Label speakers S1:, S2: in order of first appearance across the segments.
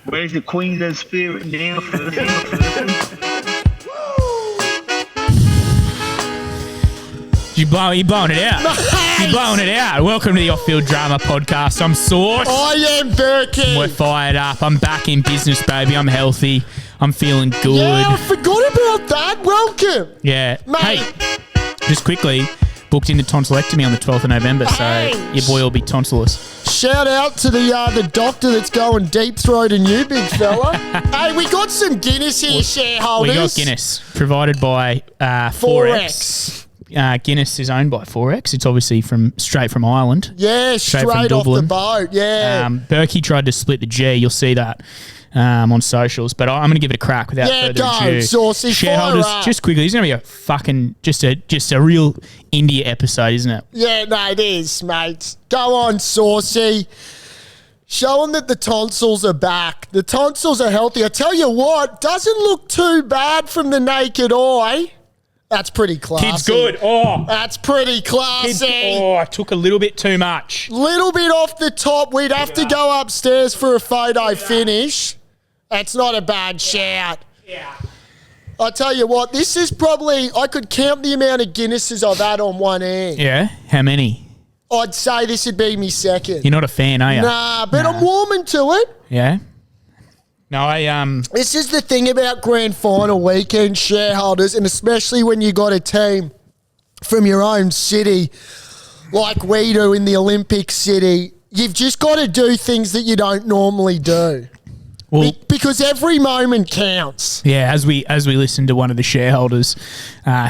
S1: Where's the Queensland spirit down for
S2: You blowing it out. You're blowing it out. Welcome to the Off-Field Drama Podcast. I'm Sauce.
S3: I am Berkey.
S2: We're fired up. I'm back in business, baby. I'm healthy. I'm feeling good.
S3: Yeah, I forgot about that. Welcome.
S2: Yeah.
S3: Mate.
S2: Hey, just quickly, booked into tonsillectomy on the 12th of November, so your boy will be tonsilless.
S3: Shout out to the doctor that's going deep throating you, big fella. Hey, we got some Guinness here, shareholders.
S2: We got Guinness, provided by 4X. Guinness is owned by 4X. It's obviously straight from Ireland.
S3: Yeah, straight
S2: from
S3: off the
S2: Dublin.
S3: boat. Yeah.
S2: Berkey tried to split the G. You'll see that on socials. But I'm going to give it a crack without further ado.
S3: Saucy,
S2: shareholders,
S3: fire up.
S2: just quickly, it's going to be a fucking just a real India episode, isn't it?
S3: Yeah, no, it is, mate. Go on, Saucy. Show them that the tonsils are back. The tonsils are healthy. I tell you what, doesn't look too bad from the naked eye. That's pretty classy.
S2: Kid's good. Oh,
S3: That's pretty classy.
S2: I took a little bit too much.
S3: Little bit off the top. We'd have to go upstairs for a photo finish. That's not a bad shout.
S2: Yeah.
S3: I tell you what, this is probably, I could count the amount of Guinnesses I've had on one hand.
S2: Yeah? How many?
S3: I'd say this would be me second.
S2: You're not a fan, are you?
S3: Nah, but I'm warming to it.
S2: Yeah? No,
S3: This is the thing about grand final weekend, shareholders, and especially when you got a team from your own city like we do in the Olympic City. You've just got to do things that you don't normally do.
S2: well,
S3: Because every moment counts.
S2: yeah, as we listen to one of the shareholders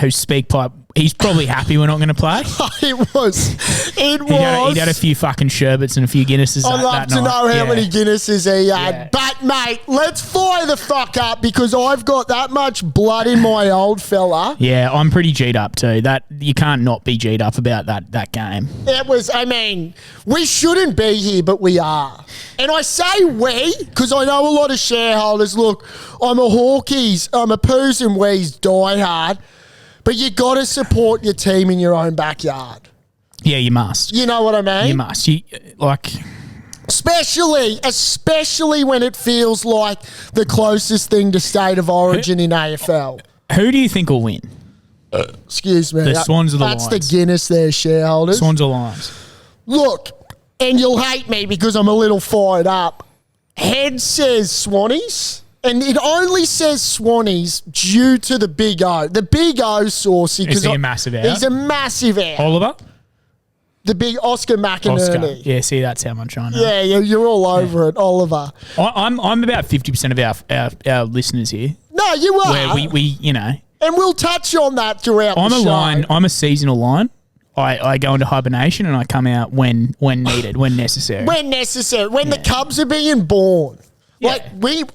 S2: who speak pipe, he's probably happy we're not going to play.
S3: It was.
S2: He'd had a few fucking sherbets and a few Guinnesses
S3: I'd love
S2: that
S3: to
S2: night.
S3: know how
S2: Yeah.
S3: many Guinnesses he had.
S2: Yeah.
S3: But, mate, let's fire the fuck up because I've got that much blood in my old fella.
S2: Yeah, I'm pretty G'd up too. That you can't not be G'd up about that game.
S3: It was, I mean, we shouldn't be here, but we are. And I say we because I know a lot of shareholders, look, I'm a Hawkeys, I'm a Poos and Wees diehard, but you got to support your team in your own backyard.
S2: Yeah, you must.
S3: You know what I mean?
S2: You must. You like.
S3: Especially when it feels like the closest thing to state of origin in AFL.
S2: Who do you think will win?
S3: Excuse me.
S2: The Swans or the
S3: That's
S2: Lions?
S3: the Guinness there, shareholders.
S2: Swans or Lions?
S3: Look, and you'll hate me because I'm a little fired up. Head says Swannies, and it only says Swannies due to the Big O. The Big O, Saucy.
S2: Is he a massive out?
S3: He's a massive out.
S2: Oliver?
S3: The big Oscar
S2: Oscar.
S3: McInerney.
S2: Yeah, see, that's how much I know.
S3: Yeah, you're all over it, Oliver.
S2: I'm about 50% of our listeners here,
S3: No, you are.
S2: where we
S3: and we'll touch on that throughout
S2: I'm
S3: the
S2: a
S3: show.
S2: line. I'm a seasonal line. I go into hibernation and I come out when needed, when necessary.
S3: When necessary, when the cubs are being born.
S2: Yeah.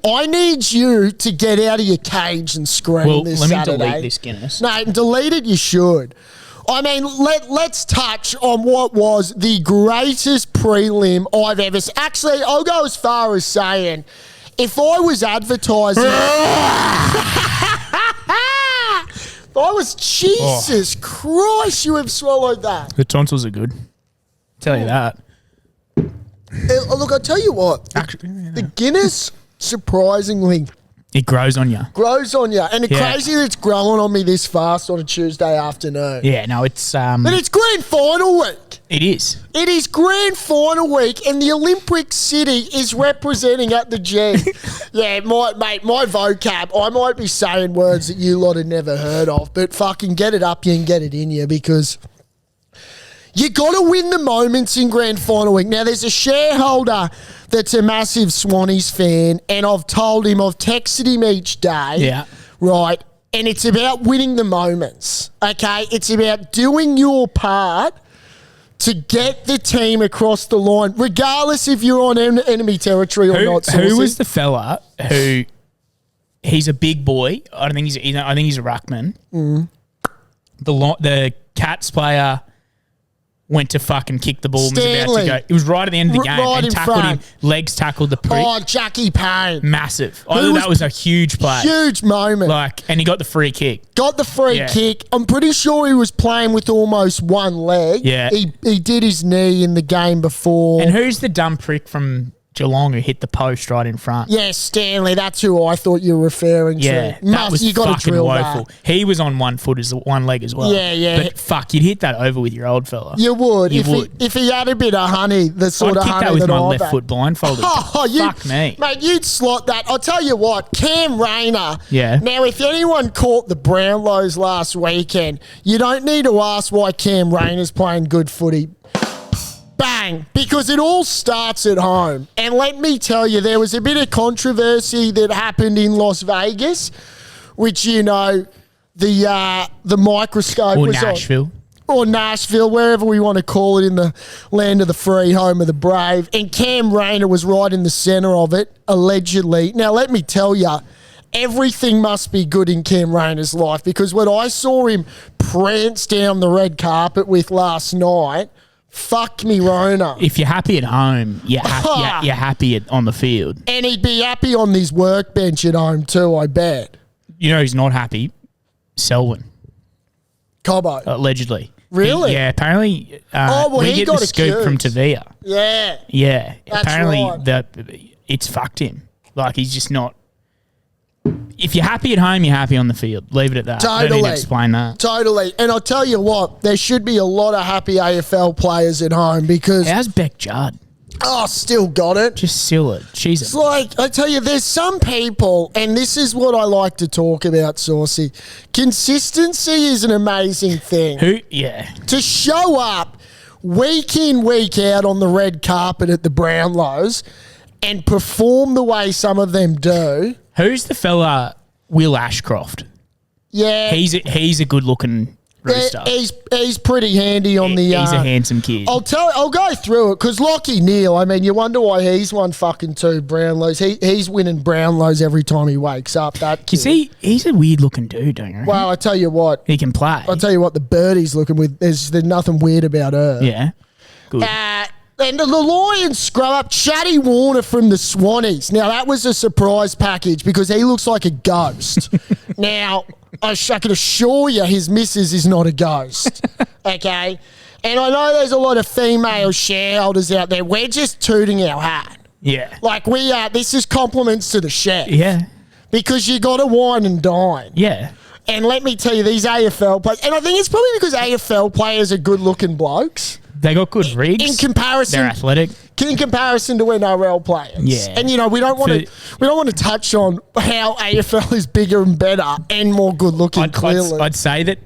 S3: I need you to get out of your cage and scream
S2: well,
S3: this
S2: let me
S3: Saturday.
S2: delete this Guinness.
S3: No, delete it, you should. I mean, let's touch on what was the greatest prelim I've ever seen. Actually, I'll go as far as saying, if I was advertising... If I was... Jesus Christ, you have swallowed that.
S2: The tonsils are good. Tell you that.
S3: Look, I'll tell you what. The Guinness, surprisingly...
S2: It grows on you.
S3: grows on you. And it's
S2: Yeah.
S3: crazy that it's growing on me this fast on a Tuesday afternoon.
S2: Yeah, no, it's
S3: But it's grand final week.
S2: it is.
S3: It is grand final week and the Olympic City is representing at the G. Yeah, my vocab, I might be saying words that you lot have never heard of, but fucking get it up you and get it in you because you got to win the moments in grand final week. Now, there's a shareholder that's a massive Swannies fan, and I've told him, I've texted him each day.
S2: Yeah.
S3: Right. And it's about winning the moments. Okay. It's about doing your part to get the team across the line, regardless if you're on enemy territory or not.
S2: Who was the fella who? He's a big boy. I don't think he's. I think he's a ruckman.
S3: Mm.
S2: The Cats player went to fucking kick the ball and was about
S3: Stanley.
S2: to go. It was right at the end of the game
S3: Right
S2: and
S3: in
S2: tackled
S3: front.
S2: him. Legs tackled the prick.
S3: Oh, Jackie Payne.
S2: Massive. I
S3: Who
S2: thought
S3: was-
S2: that was a huge play.
S3: Huge moment.
S2: And he got the free kick.
S3: Got the free
S2: Yeah.
S3: kick. I'm pretty sure he was playing with almost one leg.
S2: Yeah.
S3: He did his knee in the game before.
S2: And who's the dumb prick from Geelong who hit the post right in front.
S3: Yeah, Stanley, that's who I thought you were referring
S2: Yeah,
S3: to.
S2: that was
S3: you got to
S2: fucking
S3: drill
S2: woeful.
S3: that.
S2: He was on one leg as well.
S3: Yeah, yeah.
S2: But fuck, you'd hit that over with your old fella.
S3: You would.
S2: You
S3: if
S2: would.
S3: If he had a bit of honey, the sort
S2: I'd
S3: of
S2: kick
S3: honey
S2: that with my
S3: I've
S2: left
S3: had.
S2: foot blindfolded. Fuck me.
S3: Mate, you'd slot that. I'll tell you what, Cam Rayner.
S2: Yeah.
S3: Now, if anyone caught the Brownlows last weekend, you don't need to ask why Cam Rayner's playing good footy. Bang! Because it all starts at home. And let me tell you, there was a bit of controversy that happened in Las Vegas, which, you know, the microscope
S2: Or
S3: was on.
S2: Nashville.
S3: Or Nashville, wherever we want to call it, in the land of the free, home of the brave. And Cam Rayner was right in the centre of it, allegedly. Now, let me tell you, everything must be good in Cam Rayner's life, because what I saw him prance down the red carpet with last night, fuck me Rona.
S2: If you're happy at home, you're happy on the field.
S3: And he'd be happy on this workbench at home too, I bet.
S2: You know who's not happy? Selwyn,
S3: Cobbo.
S2: allegedly.
S3: Really?
S2: Yeah, apparently we
S3: he
S2: get
S3: got
S2: the scoop from
S3: accused.
S2: Tavia.
S3: Yeah.
S2: Yeah.
S3: That's
S2: apparently
S3: right.
S2: it's fucked him. Like, he's just not... If you're happy at home, you're happy on the field. Leave it at that. I don't need
S3: Totally.
S2: to explain that.
S3: Totally. And I'll tell you what, there should be a lot of happy AFL players at home because,
S2: How's Beck Judd?
S3: still got it.
S2: Just seal it.
S3: It's
S2: Jesus.
S3: like, I tell you, there's some people, and this is what I like to talk about, Saucy. Consistency is an amazing thing.
S2: Who? Yeah.
S3: To show up week in, week out on the red carpet at the Brownlows and perform the way some of them do.
S2: Who's the fella, Will Ashcroft?
S3: Yeah.
S2: He's a good-looking rooster.
S3: He's pretty handy on the...
S2: He's a handsome kid.
S3: I'll go through it because Lockie Neal, I mean, you wonder why he's won fucking 2 Brownlows. He's winning Brownlows every time he wakes up. That kid.
S2: He's a weird-looking dude, don't you reckon?
S3: Well, I tell you what.
S2: He can play.
S3: I'll tell you what, the birdie's looking with. There's nothing weird about her.
S2: Yeah. Good.
S3: And the Lions scrub up Chatty Warner from the Swannies. Now, that was a surprise package because he looks like a ghost. Now, I can assure you his missus is not a ghost. Okay? And I know there's a lot of female shareholders out there. We're just tooting our hat.
S2: Yeah.
S3: Like, we are. This is compliments to the chef.
S2: Yeah.
S3: Because you got to wine and dine.
S2: Yeah.
S3: And let me tell you, these AFL players, and I think it's probably because AFL players are good-looking blokes.
S2: They got good rigs.
S3: In comparison,
S2: They're athletic.
S3: in comparison to NRL players.
S2: Yeah.
S3: And you know, we don't want to touch on how AFL is bigger and better and more good looking. Clearly,
S2: I'd say that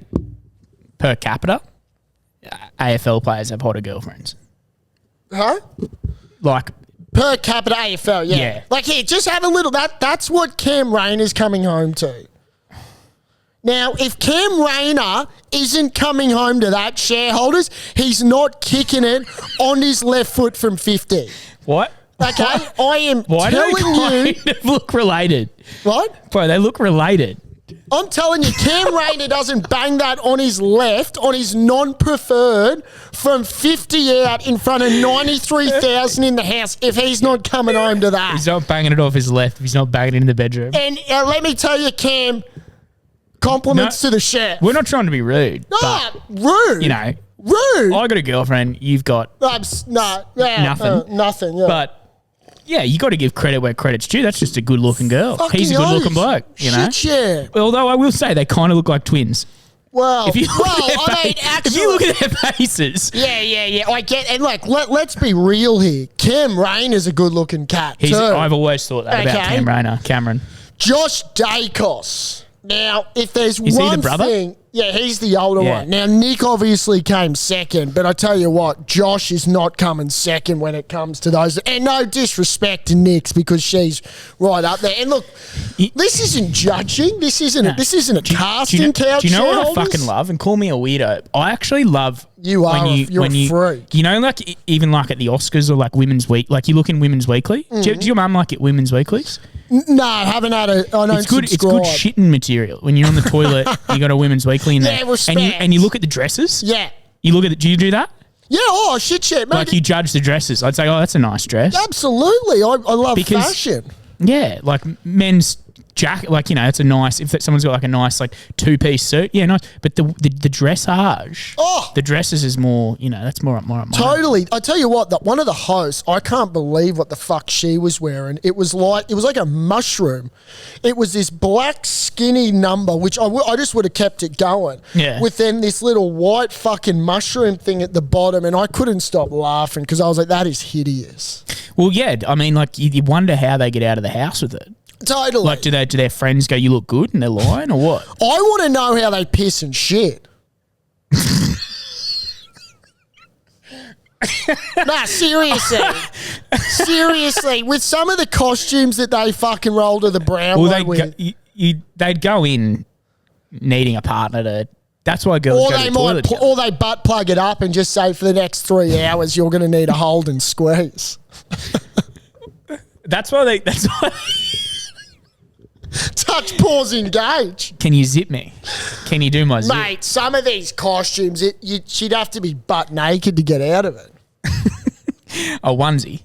S2: per capita, AFL players have hotter girlfriends.
S3: huh?
S2: Like,
S3: Per capita AFL, yeah.
S2: Yeah.
S3: Like here, just have a little. That's what Cam Rayner's coming home to. Now, if Cam Rayner isn't coming home to that, shareholders, he's not kicking it on his left foot from 50.
S2: what?
S3: Okay, I am
S2: Why do
S3: telling
S2: they
S3: you.
S2: kind of look related?
S3: What?
S2: Bro, they look related.
S3: I'm telling you, Cam Rayner doesn't bang that on his left, on his non-preferred, from 50 out in front of 93,000 in the house if he's not coming home to that.
S2: He's not banging it off his left. He's not banging it in the bedroom.
S3: And let me tell you, Cam, compliments
S2: No,
S3: to the chef.
S2: We're not trying to be rude,
S3: Ah,
S2: but,
S3: rude.
S2: you know,
S3: Rude.
S2: I got a girlfriend. You've got
S3: Nothing. Nothing, yeah.
S2: But yeah, you got to give credit where credit's due. That's just a good-looking girl.
S3: Fucking
S2: He's a good-looking
S3: oath.
S2: bloke, you know.
S3: Shit, yeah.
S2: Although I will say they kind of look like twins.
S3: Well,
S2: If you look at their
S3: I mean,
S2: fa-
S3: actually,
S2: if you look at their faces,
S3: yeah. I get, and like, let's be real here. Cam Rayner's a good-looking cat too.
S2: I've always thought that about
S3: Okay.
S2: Cam Rayner, Cameron.
S3: Josh Dacos. Now, if there's
S2: Is he
S3: one
S2: the brother?
S3: thing, yeah, he's the older
S2: Yeah.
S3: one. Now, Nick obviously came second, but I tell you what, Josh is not coming second when it comes to those. And no disrespect to Nick's because she's right up there. And look, this isn't judging. This isn't a casting couch.
S2: Do you know what I
S3: shareholders.
S2: fucking love? And call me a weirdo. I actually love
S3: You are you're a freak.
S2: You know, like even like at the Oscars or like Women's Week, like you look in Women's Weekly. Do your mum like it Women's Weeklies?
S3: No, I haven't had a. I don't
S2: It's good.
S3: subscribe.
S2: It's good shitting material. When you're on the toilet, you got a Women's Weekly in there,
S3: Yeah, respect.
S2: and you look at the dresses.
S3: Yeah.
S2: You look at. Do you do that?
S3: Yeah. Oh shit, mate.
S2: Like you judge the dresses. I'd say, oh, that's a nice dress.
S3: Absolutely. I love
S2: Because-
S3: fashion.
S2: Yeah, like men's jacket, like, you know, it's a nice, if someone's got like a nice like 2-piece suit, yeah, nice. But the dressage, the dresses is more, you know, that's more up my
S3: Totally. I tell you what, that one of the hosts, I can't believe what the fuck she was wearing. It was like a mushroom. It was this black skinny number, which I just would have kept it going.
S2: Yeah.
S3: With then this little white fucking mushroom thing at the bottom, and I couldn't stop laughing because I was like, that is hideous.
S2: Well, yeah, I mean, like, you wonder how they get out of the house with it.
S3: Totally.
S2: Like, do their friends go, you look good, and they're lying, or what?
S3: I want to know how they piss and shit. Nah, seriously. Seriously. With some of the costumes that they fucking roll to the Brownlow with.
S2: They'd go in needing a partner to... That's why girls go to the toilet together.
S3: Or they butt plug it up and just say for the next 3 hours you're going to need a hold and squeeze.
S2: That's why
S3: Touch, pause, engage.
S2: Can you zip me? Can you do my zip?
S3: Mate, some of these costumes, she'd have to be butt naked to get out of it.
S2: A onesie.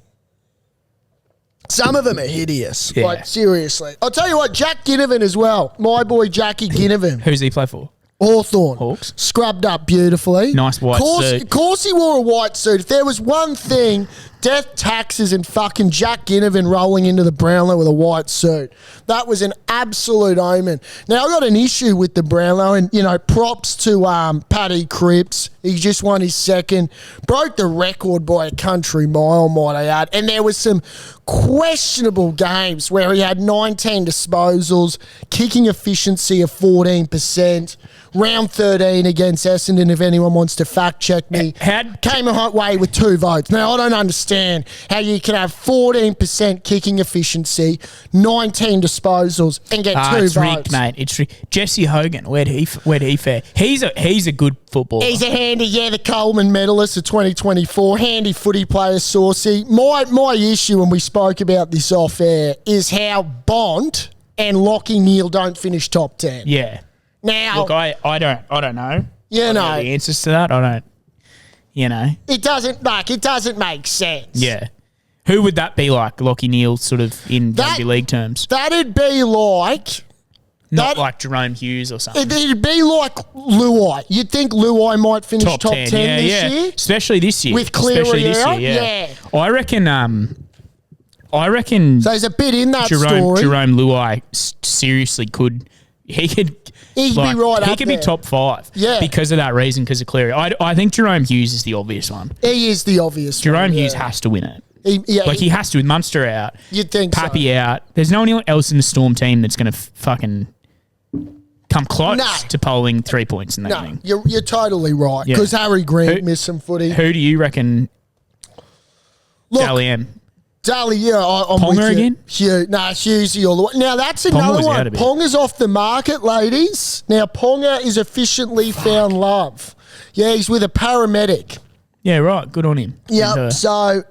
S3: Some of them are hideous.
S2: Yeah.
S3: Like, seriously. I'll tell you what, Jack Ginnivan as well. My boy Jackie Ginnivan.
S2: Who's he play for?
S3: Hawthorn.
S2: Hawks.
S3: Scrubbed up beautifully.
S2: Nice white suit.
S3: Of course he wore a white suit. If there was one thing, death, taxes, and fucking Jack Ginnivan rolling into the Brownlow with a white suit. That was an absolute omen. Now, I got an issue with the Brownlow, and, you know, props to Paddy Cripps. He just won his second. Broke the record by a country mile, might I add. And there was some questionable games where he had 19 disposals, kicking efficiency of 14%. Round 13 against Essendon, if anyone wants to fact check me. Came away with 2 votes. Now, I don't understand how you can have 14% kicking efficiency, 19 disposals, and get 2
S2: it's
S3: votes.
S2: rigged, mate. It's rigged. Jesse Hogan, where'd he fare? He's a good footballer.
S3: He's a handy, the Coleman medalist of 2024. Handy footy player, Saucy. My issue, and we spoke about this off air, is how Bond and Lockie Neal don't finish top 10.
S2: Yeah.
S3: Now,
S2: look, I don't know.
S3: You
S2: I don't
S3: know
S2: the answers to that. I don't. You know,
S3: it doesn't make sense.
S2: Yeah. Who would that be like? Lockie Neal, sort of in rugby league terms.
S3: That'd be like.
S2: Not like Jerome Hughes or something.
S3: It'd be like Luai. You'd think Luai might finish top 10 this year?
S2: Especially this year.
S3: With Cleary out? Yeah.
S2: I reckon
S3: so there's a bit in that story.
S2: Jerome Luai seriously could... He'd
S3: be right up
S2: He could be top 5 because of that reason, because of Cleary. I think Jerome Hughes is the obvious one.
S3: He is the obvious one.
S2: Jerome Hughes has to win it.
S3: He
S2: has to, with Munster out.
S3: You'd think
S2: Pappy out. There's no one else in the Storm team that's going to fucking come close to polling 3 points in that thing.
S3: You're totally right, because Harry Grant missed some footy.
S2: Who do you reckon? Dally M.
S3: Dally, I'm
S2: Ponga
S3: with you.
S2: again?
S3: Hughesy all the way. Now, that's another one. Ponga's off the market, ladies. Now, Ponga is officially found love. Yeah, he's with a paramedic.
S2: Yeah, right. Good on him.
S3: Yep. So,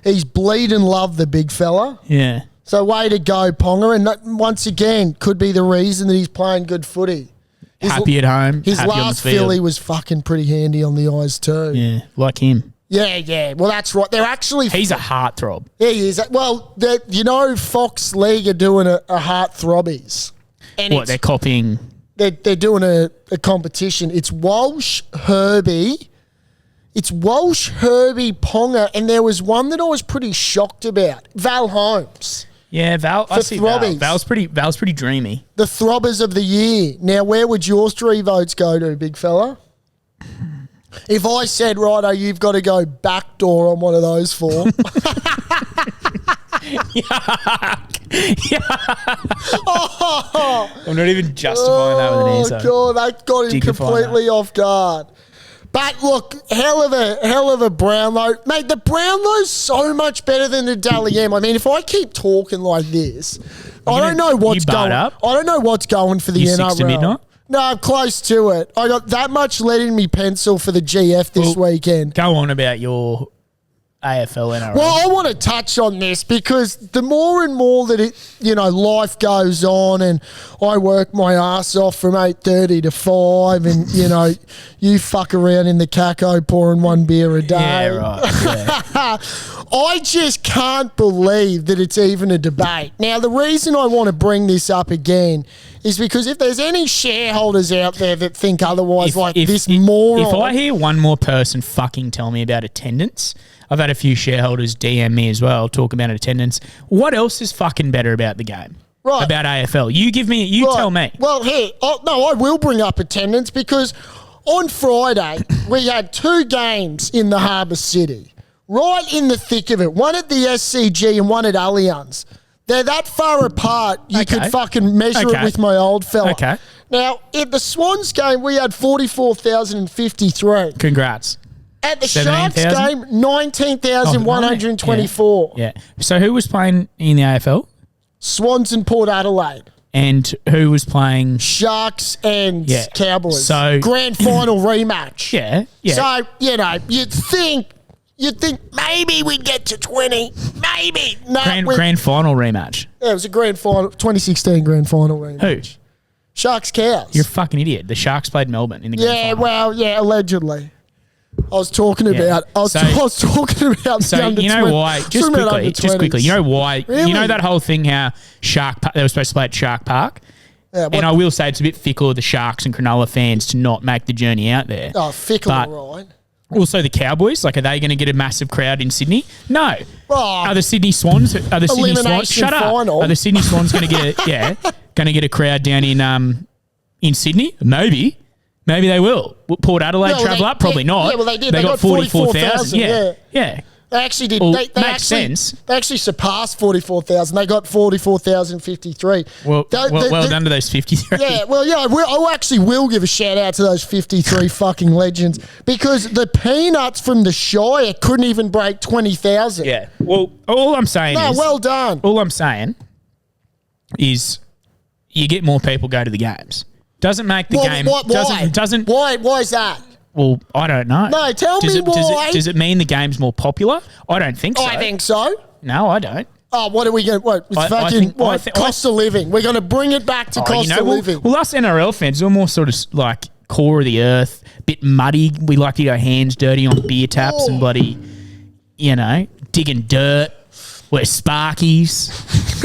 S3: he's bleeding love, the big fella.
S2: Yeah.
S3: So, way to go, Ponga. And that, once again, could be the reason that he's playing good footy.
S2: Happy at home.
S3: His last Philly was fucking pretty handy on the eyes too.
S2: Yeah, like him.
S3: Yeah. Well, that's right. They're actually...
S2: He's a heartthrob.
S3: Yeah, he is. Well, Fox League are doing a heartthrobbies. And
S2: they're copying...
S3: They're doing a competition. It's Walsh, Herbie. It's Walsh, Herbie, Ponga, and there was one that I was pretty shocked about. Val Holmes.
S2: Yeah, Val. I see Val. Val's pretty dreamy.
S3: The throbbers of the year. Now, where would your 3 votes go to, big fella? If I said, righto, you've got to go backdoor on one of those 4.
S2: I'm not even justifying that with an answer.
S3: Oh, God, that got him completely off guard. But look, hell of a Brownlow. Mate, the Brownlow's so much better than the Dally M. I mean, if I keep talking like this, I don't know what's going. I don't know what's going for the NRL.
S2: 6 to midnight?
S3: No, I'm close to it. I got that much lead in me pencil for the GF this weekend.
S2: Go on about your AFL NRL.
S3: Well, I want to touch on this because the more and more that life goes on, and I work my ass off from 8:30 to 5, and you fuck around in the caco pouring one beer a day.
S2: Yeah, right. Yeah.
S3: I just can't believe that it's even a debate. Now, the reason I want to bring this up again is because if there's any shareholders out there that think otherwise, this moron.
S2: If I hear one more person fucking tell me about attendance, I've had a few shareholders DM me as well, talk about attendance. What else is fucking better about the game?
S3: Right.
S2: About AFL? Tell me.
S3: Well, I will bring up attendance because on Friday we had 2 games in the Harbour City, right in the thick of it. One at the SCG and one at Allianz. They're that far apart, you could fucking measure it with my old fella.
S2: Okay.
S3: Now, at the Swans game, we had 44,053.
S2: Congrats.
S3: At the Sharks
S2: 17,000?
S3: game, 19,124.
S2: Yeah. So who was playing in the AFL?
S3: Swans and Port Adelaide.
S2: And who was playing?
S3: Sharks and Cowboys.
S2: So
S3: grand final rematch.
S2: Yeah. Yeah.
S3: So, you'd think maybe we'd get to 20. Maybe. No.
S2: Grand final rematch.
S3: Yeah, it was a grand final, 2016 grand final rematch.
S2: Who?
S3: Sharks Cows.
S2: You're a fucking idiot. The Sharks played Melbourne in the grand final.
S3: Well, allegedly. I was talking about. I was talking about.
S2: So
S3: the under
S2: you know
S3: 20.
S2: why? Just quickly. You know why?
S3: Really?
S2: You know that whole thing how they were supposed to play at Shark Park.
S3: Yeah,
S2: and I will say it's a bit fickle of the Sharks and Cronulla fans to not make the journey out there.
S3: Oh, fickle,
S2: But
S3: right?
S2: Also, the Cowboys, are they going to get a massive crowd in Sydney? No.
S3: Oh,
S2: Are the Sydney Swans? Shut up.
S3: Final.
S2: Are the Sydney Swans going to get a crowd down in Sydney? Maybe they will. Will Port Adelaide travel up? Probably not.
S3: Yeah, well, they did.
S2: They got 44,000.
S3: Yeah. They actually did.
S2: Well,
S3: they
S2: makes sense.
S3: They actually surpassed 44,000. They got 44,053.
S2: Well done to those 53.
S3: Yeah, I actually will give a shout out to those 53 fucking legends because the Peanuts from the Shire couldn't even break 20,000.
S2: Yeah. Well, all I'm saying is...
S3: well done.
S2: All I'm saying is you get more people go to the games. Doesn't make the game...
S3: Why?
S2: Doesn't...
S3: Why is that?
S2: Well, I don't know.
S3: No, tell me why.
S2: Does it mean the game's more popular? I don't think so.
S3: I think so.
S2: No, I don't.
S3: Oh, what are we going to... Cost of living. We're going to bring it back to cost of living.
S2: Well, us NRL fans, we're more sort of like core of the earth, bit muddy. We like to go hands dirty on beer taps and bloody, digging dirt. We're Sparkies.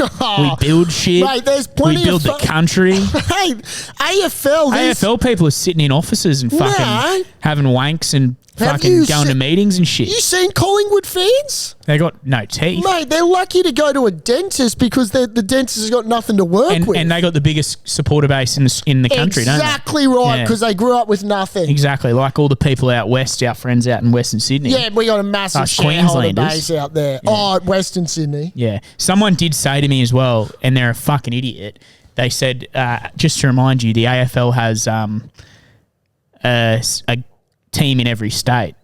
S2: We build shit.
S3: Mate, there's plenty
S2: we build the country.
S3: Hey,
S2: AFL people are sitting in offices and fucking having wanks and fucking going to meetings and shit.
S3: You seen Collingwood fans?
S2: They got no teeth.
S3: Mate, they're lucky to go to a dentist because the dentist has got nothing to work with.
S2: And they got the biggest supporter base in the country, don't they?
S3: Exactly right, because they grew up with nothing.
S2: Exactly, like all the people out west, our friends out in Western Sydney.
S3: Yeah, we got a massive shareholder base out there. Yeah. Oh, Western Sydney.
S2: Yeah. Someone did say to me as well, and they're a fucking idiot, they said, just to remind you, the AFL has a team in every state.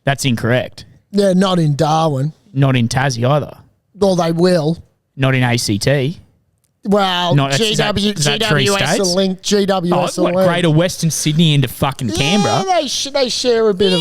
S2: That's incorrect.
S3: Yeah, not in Darwin.
S2: Not in Tassie either.
S3: Well, they will.
S2: Not in ACT.
S3: Well, GWS will link. GWS will link.
S2: Greater Western Sydney into fucking Canberra.
S3: They share a bit of...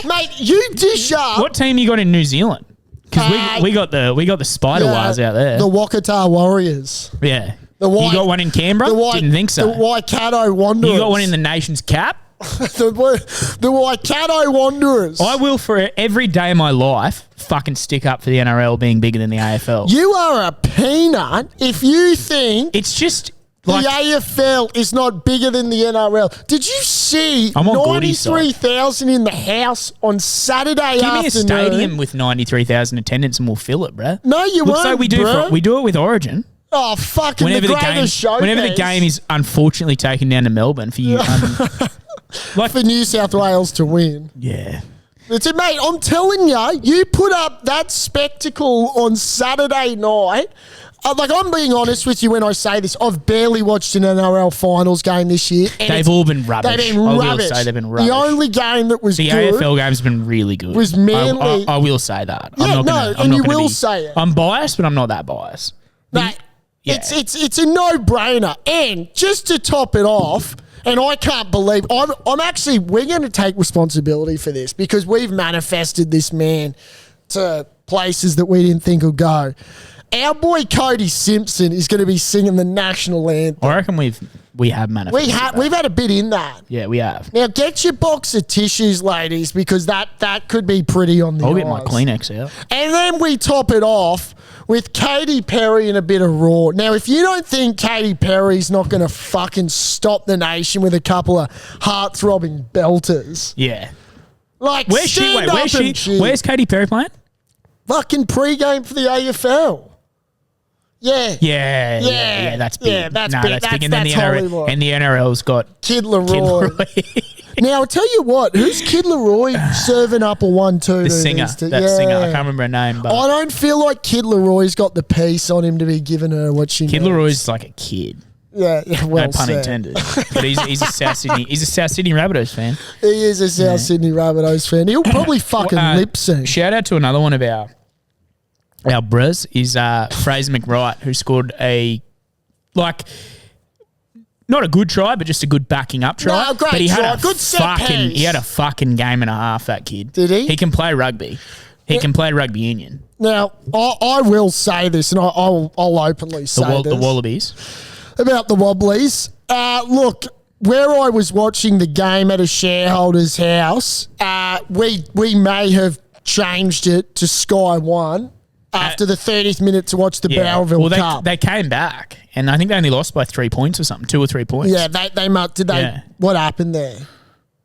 S3: Mate, you dish up...
S2: What team you got in New Zealand? Because we got the Spider Wires out there.
S3: The Waikato Warriors.
S2: Yeah. You got one in Canberra? Didn't think so.
S3: The Waikato Wanderers.
S2: You got one in the nation's cap?
S3: the Waikato Wanderers.
S2: I will, for every day of my life, fucking stick up for the NRL being bigger than the AFL.
S3: You are a peanut if you think
S2: it's just
S3: the AFL is not bigger than the NRL. Did you see 93,000 in the house on Saturday afternoon?
S2: Give me a stadium with 93,000 attendance and we'll fill it, bruh.
S3: No, you won't,
S2: so we do. We do it with Origin.
S3: Oh, fucking whenever
S2: the game is unfortunately taken down to Melbourne for you.
S3: For New South Wales to win.
S2: Yeah.
S3: It's it, mate. I'm telling you, you put up that spectacle on Saturday night. I'm being honest with you when I say this. I've barely watched an NRL finals game this year.
S2: They've all been rubbish.
S3: They've been rubbish.
S2: They've been rubbish.
S3: The only game that was
S2: the
S3: good...
S2: The AFL game's been really good.
S3: ...was Manly...
S2: I will say that.
S3: Yeah, you will say it.
S2: I'm biased, but I'm not that biased.
S3: Mate, it's a no-brainer. And just to top it off... And I can't believe I'm actually, we're going to take responsibility for this because we've manifested this man to places that we didn't think would go. Our boy Cody Simpson is going to be singing the national anthem.
S2: I reckon we have manifested.
S3: We've had a bit in that.
S2: Yeah, we have.
S3: Now get your box of tissues, ladies, because that could be pretty on the
S2: I'll
S3: eyes.
S2: get my Kleenex out.
S3: And then we top it off with Katy Perry and a bit of Raw. Now, if you don't think Katy Perry's not going to fucking stop the nation with a couple of heart-throbbing belters,
S2: Yeah.
S3: like
S2: Where's she?
S3: stand
S2: Wait,
S3: up
S2: where's
S3: and
S2: she?
S3: cheer.
S2: Where's Katy Perry playing?
S3: Fucking pre-game for the AFL. Yeah.
S2: Yeah, that's big.
S3: Yeah, that's big.
S2: That's big. And then
S3: That's
S2: the
S3: Hollywood.
S2: NRL's got
S3: Kid Leroy.
S2: Kid Leroy.
S3: Now, I'll tell you what. Who's Kid Leroy serving up a 1-2?
S2: the singer. That singer. I can't remember her name, but
S3: I don't feel like Kid Leroy's got the piece on him to be giving her what she
S2: Kid
S3: needs.
S2: Leroy's like a kid.
S3: Yeah, well
S2: No pun
S3: said.
S2: intended. But he's a South Sydney. He's a South Sydney Rabbitohs fan.
S3: He is a South Sydney Rabbitohs fan. He'll probably fucking lip sync.
S2: Shout out to another one of our bros is Fraser McWright, who scored not a good try, but just a good backing up try.
S3: No, great
S2: but he
S3: try.
S2: had
S3: Good set piece.
S2: he had a fucking game and a half, that kid.
S3: Did he?
S2: He can play rugby. He can play rugby union.
S3: Now, I will say this, and I'll openly say this.
S2: The Wallabies.
S3: About the Wobblies. Look, where I was watching the game at a shareholder's house, we may have changed it to Sky One after the 30th minute to watch the Bowerville Cup.
S2: They came back, and I think they only lost by 3 points or something, 2 or 3 points.
S3: Yeah, they must. Did they?
S2: Yeah.
S3: What happened there?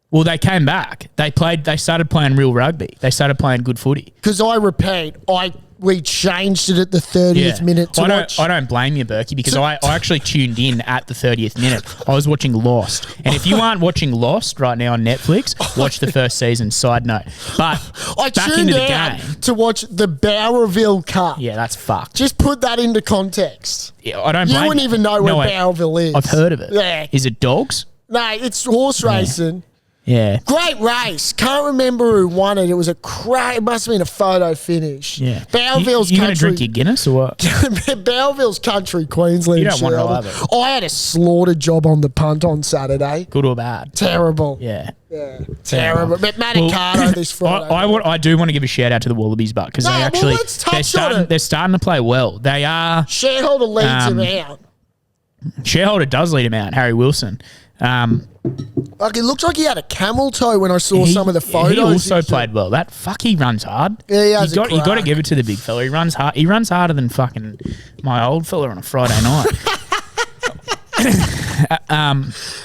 S2: Well, they came back. They started playing real rugby. They started playing good footy.
S3: Because I repeat, we changed it at the 30th minute to watch.
S2: I don't blame you, Berkey, because I actually tuned in at the 30th minute. I was watching Lost. And if you aren't watching Lost right now on Netflix, watch the first season, side note. But
S3: I
S2: back
S3: tuned
S2: into the
S3: out
S2: game.
S3: to watch the Bowerville Cup.
S2: Yeah, that's fucked.
S3: Just put that into context.
S2: Yeah, I don't
S3: You
S2: blame
S3: wouldn't even know where Bowerville is.
S2: I've heard of it.
S3: Yeah.
S2: Is it dogs?
S3: No, it's horse racing.
S2: Yeah.
S3: Great race. Can't remember who won it. It was it must have been a photo finish.
S2: Yeah.
S3: Bowerville's
S2: You going
S3: country.
S2: to drink your Guinness or what?
S3: Bowerville's country, Queensland.
S2: You don't want to
S3: Shelter.
S2: have it.
S3: I had a slaughter job on the punt on Saturday.
S2: Good or bad?
S3: Terrible.
S2: Yeah.
S3: Terrible. But Manicato this Friday.
S2: I do want to give a shout out to the Wallabies, but because
S3: No,
S2: they
S3: well,
S2: actually
S3: let's touch on it.
S2: they're starting to play well. They are.
S3: Shareholder leads him out.
S2: Shareholder does lead him out. Harry Wilson.
S3: Like it looks like he had a camel toe when I saw some of the photos.
S2: He also
S3: showed.
S2: played well. He runs hard.
S3: Yeah, he has
S2: You
S3: a
S2: got to
S3: crack.
S2: give it to the big fella. He runs hard. He runs harder than fucking my old fella on a Friday night.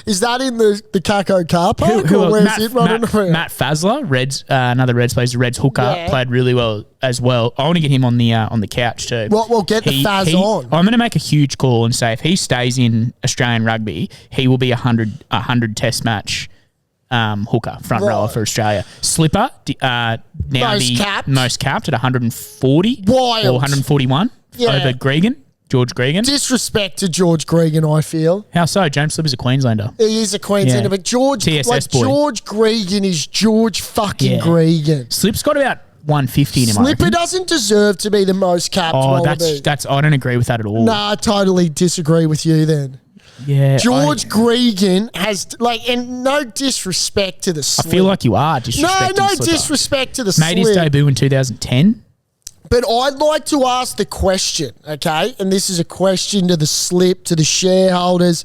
S3: Is that in the Kako car park or where's it running around?
S2: Matt Fazler, Reds, another Reds player, Reds hooker,
S3: Yeah.
S2: played really well as well. I want to get him on the couch too.
S3: Well, get the Faz on.
S2: I'm going to make a huge call and say if he stays in Australian rugby, he will be a 100 Test match hooker, front
S3: Right.
S2: rower for Australia. Slipper, now most capped at 140
S3: Wild.
S2: or 141
S3: Yeah.
S2: over Gregan, George Gregan.
S3: Disrespect to George Gregan, I feel.
S2: How so? James Slipper's a Queenslander.
S3: He is a Queenslander,
S2: Yeah.
S3: but
S2: TSS boy.
S3: George Gregan is George fucking
S2: Yeah.
S3: Gregan.
S2: Slip's got about 150 in him. I
S3: Slipper
S2: reckon.
S3: doesn't deserve to be the most capped Wallaby.
S2: that's. I don't agree with that at all.
S3: Nah, I totally disagree with you then.
S2: Yeah,
S3: George Gregan has, and no disrespect to the
S2: I
S3: Slip.
S2: feel like you are disrespecting
S3: No
S2: Slipper.
S3: disrespect to the
S2: Made his
S3: Slip.
S2: debut in 2010.
S3: But I'd like to ask the question, okay? And this is a question to the Slip, to the shareholders.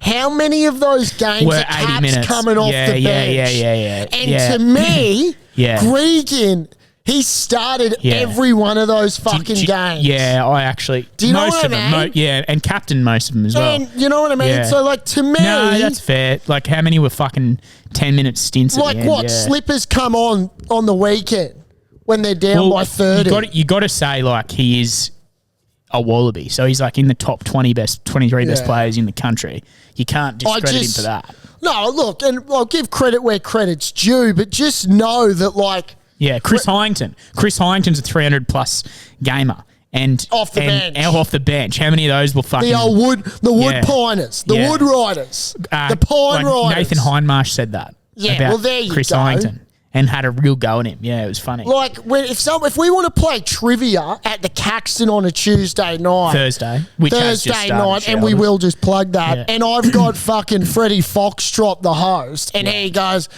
S3: How many of those games
S2: Were
S3: are
S2: 80
S3: Caps
S2: minutes.
S3: coming off the bench?
S2: Yeah.
S3: And
S2: Yeah.
S3: to me,
S2: Yeah.
S3: Gregan, he started
S2: Yeah.
S3: every one of those fucking games.
S2: Yeah, I actually.
S3: Do you know
S2: most
S3: what
S2: of
S3: I
S2: them.
S3: mean?
S2: Yeah, and captain most of them as well.
S3: And you know what I mean?
S2: Yeah.
S3: So, to me,
S2: No, that's fair. Like, how many were fucking 10-minute stints at the end?
S3: what?
S2: Yeah.
S3: Slippers come on the weekend when they're down by 30.
S2: You got to say, he is a Wallaby. So he's, in the top 23 best
S3: Yeah.
S2: players in the country. You can't discredit him for that.
S3: No, look, and I'll give credit where credit's due, but just know that,
S2: Yeah, Chris Hyington. Chris Hyington's a 300-plus gamer. And
S3: Off the bench.
S2: Off the bench. How many of those will fucking...
S3: the wood
S2: Yeah.
S3: piners, the
S2: Yeah.
S3: wood riders, the pine riders.
S2: Nathan Hindmarsh said that.
S3: Yeah,
S2: about
S3: well, there you
S2: Chris
S3: go.
S2: Hyington. and had a real go at him. Yeah, it was funny.
S3: Like if we want to play trivia at the Caxton on a Tuesday night,
S2: Thursday, which has just
S3: Thursday
S2: started,
S3: night, and we
S2: Sheldon.
S3: will just plug that.
S2: Yeah.
S3: And I've got fucking Freddie Foxtrot, the host, and he goes,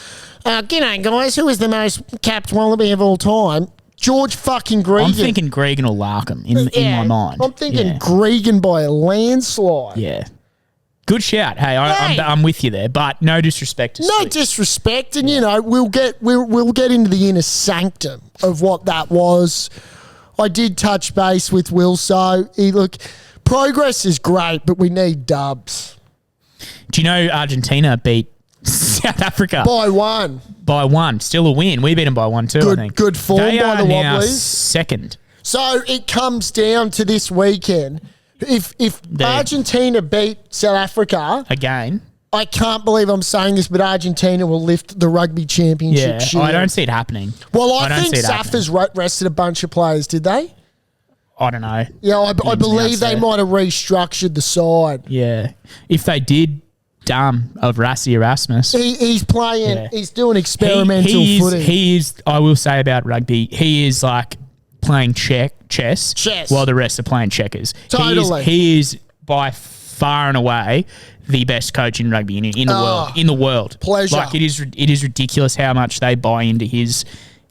S3: "G'day guys, who is the most capped wallaby of all time?" George fucking Gregan.
S2: I'm thinking Gregan or Larkham in my mind.
S3: I'm thinking
S2: Yeah.
S3: Gregan by a landslide.
S2: Yeah. Good shout. Hey,
S3: Hey.
S2: I'm with you there, but no disrespect to
S3: No
S2: Switch.
S3: disrespect, and we'll get into the inner sanctum of what that was. I did touch base with Will, so look, progress is great, but we need dubs
S2: Do you know Argentina beat South Africa
S3: by one.
S2: by one? Still a win. We beat them by one too, I think.
S3: Good form
S2: they
S3: by
S2: are
S3: the
S2: now
S3: Wobblies.
S2: second.
S3: So it comes down to this weekend. If
S2: There.
S3: Argentina beat South Africa,
S2: Again.
S3: I can't believe I'm saying this, but Argentina will lift the rugby championship.
S2: Yeah.
S3: shield.
S2: I don't see it happening.
S3: Well, I
S2: don't
S3: think
S2: see it happening.
S3: Safas rested a bunch of players, did they?
S2: I don't know.
S3: Yeah, I
S2: Ins and
S3: believe
S2: outs
S3: they
S2: there.
S3: might have restructured the side.
S2: Yeah. If they did, of Rassi Erasmus.
S3: He's playing.
S2: Yeah.
S3: He's doing experimental
S2: he is,
S3: footy.
S2: He is, I will say about rugby, he is like playing chess while the rest are playing checkers.
S3: Totally.
S2: He is by far and away the best coach in rugby in the world. In the world.
S3: Pleasure.
S2: Like it is ridiculous how much they buy into his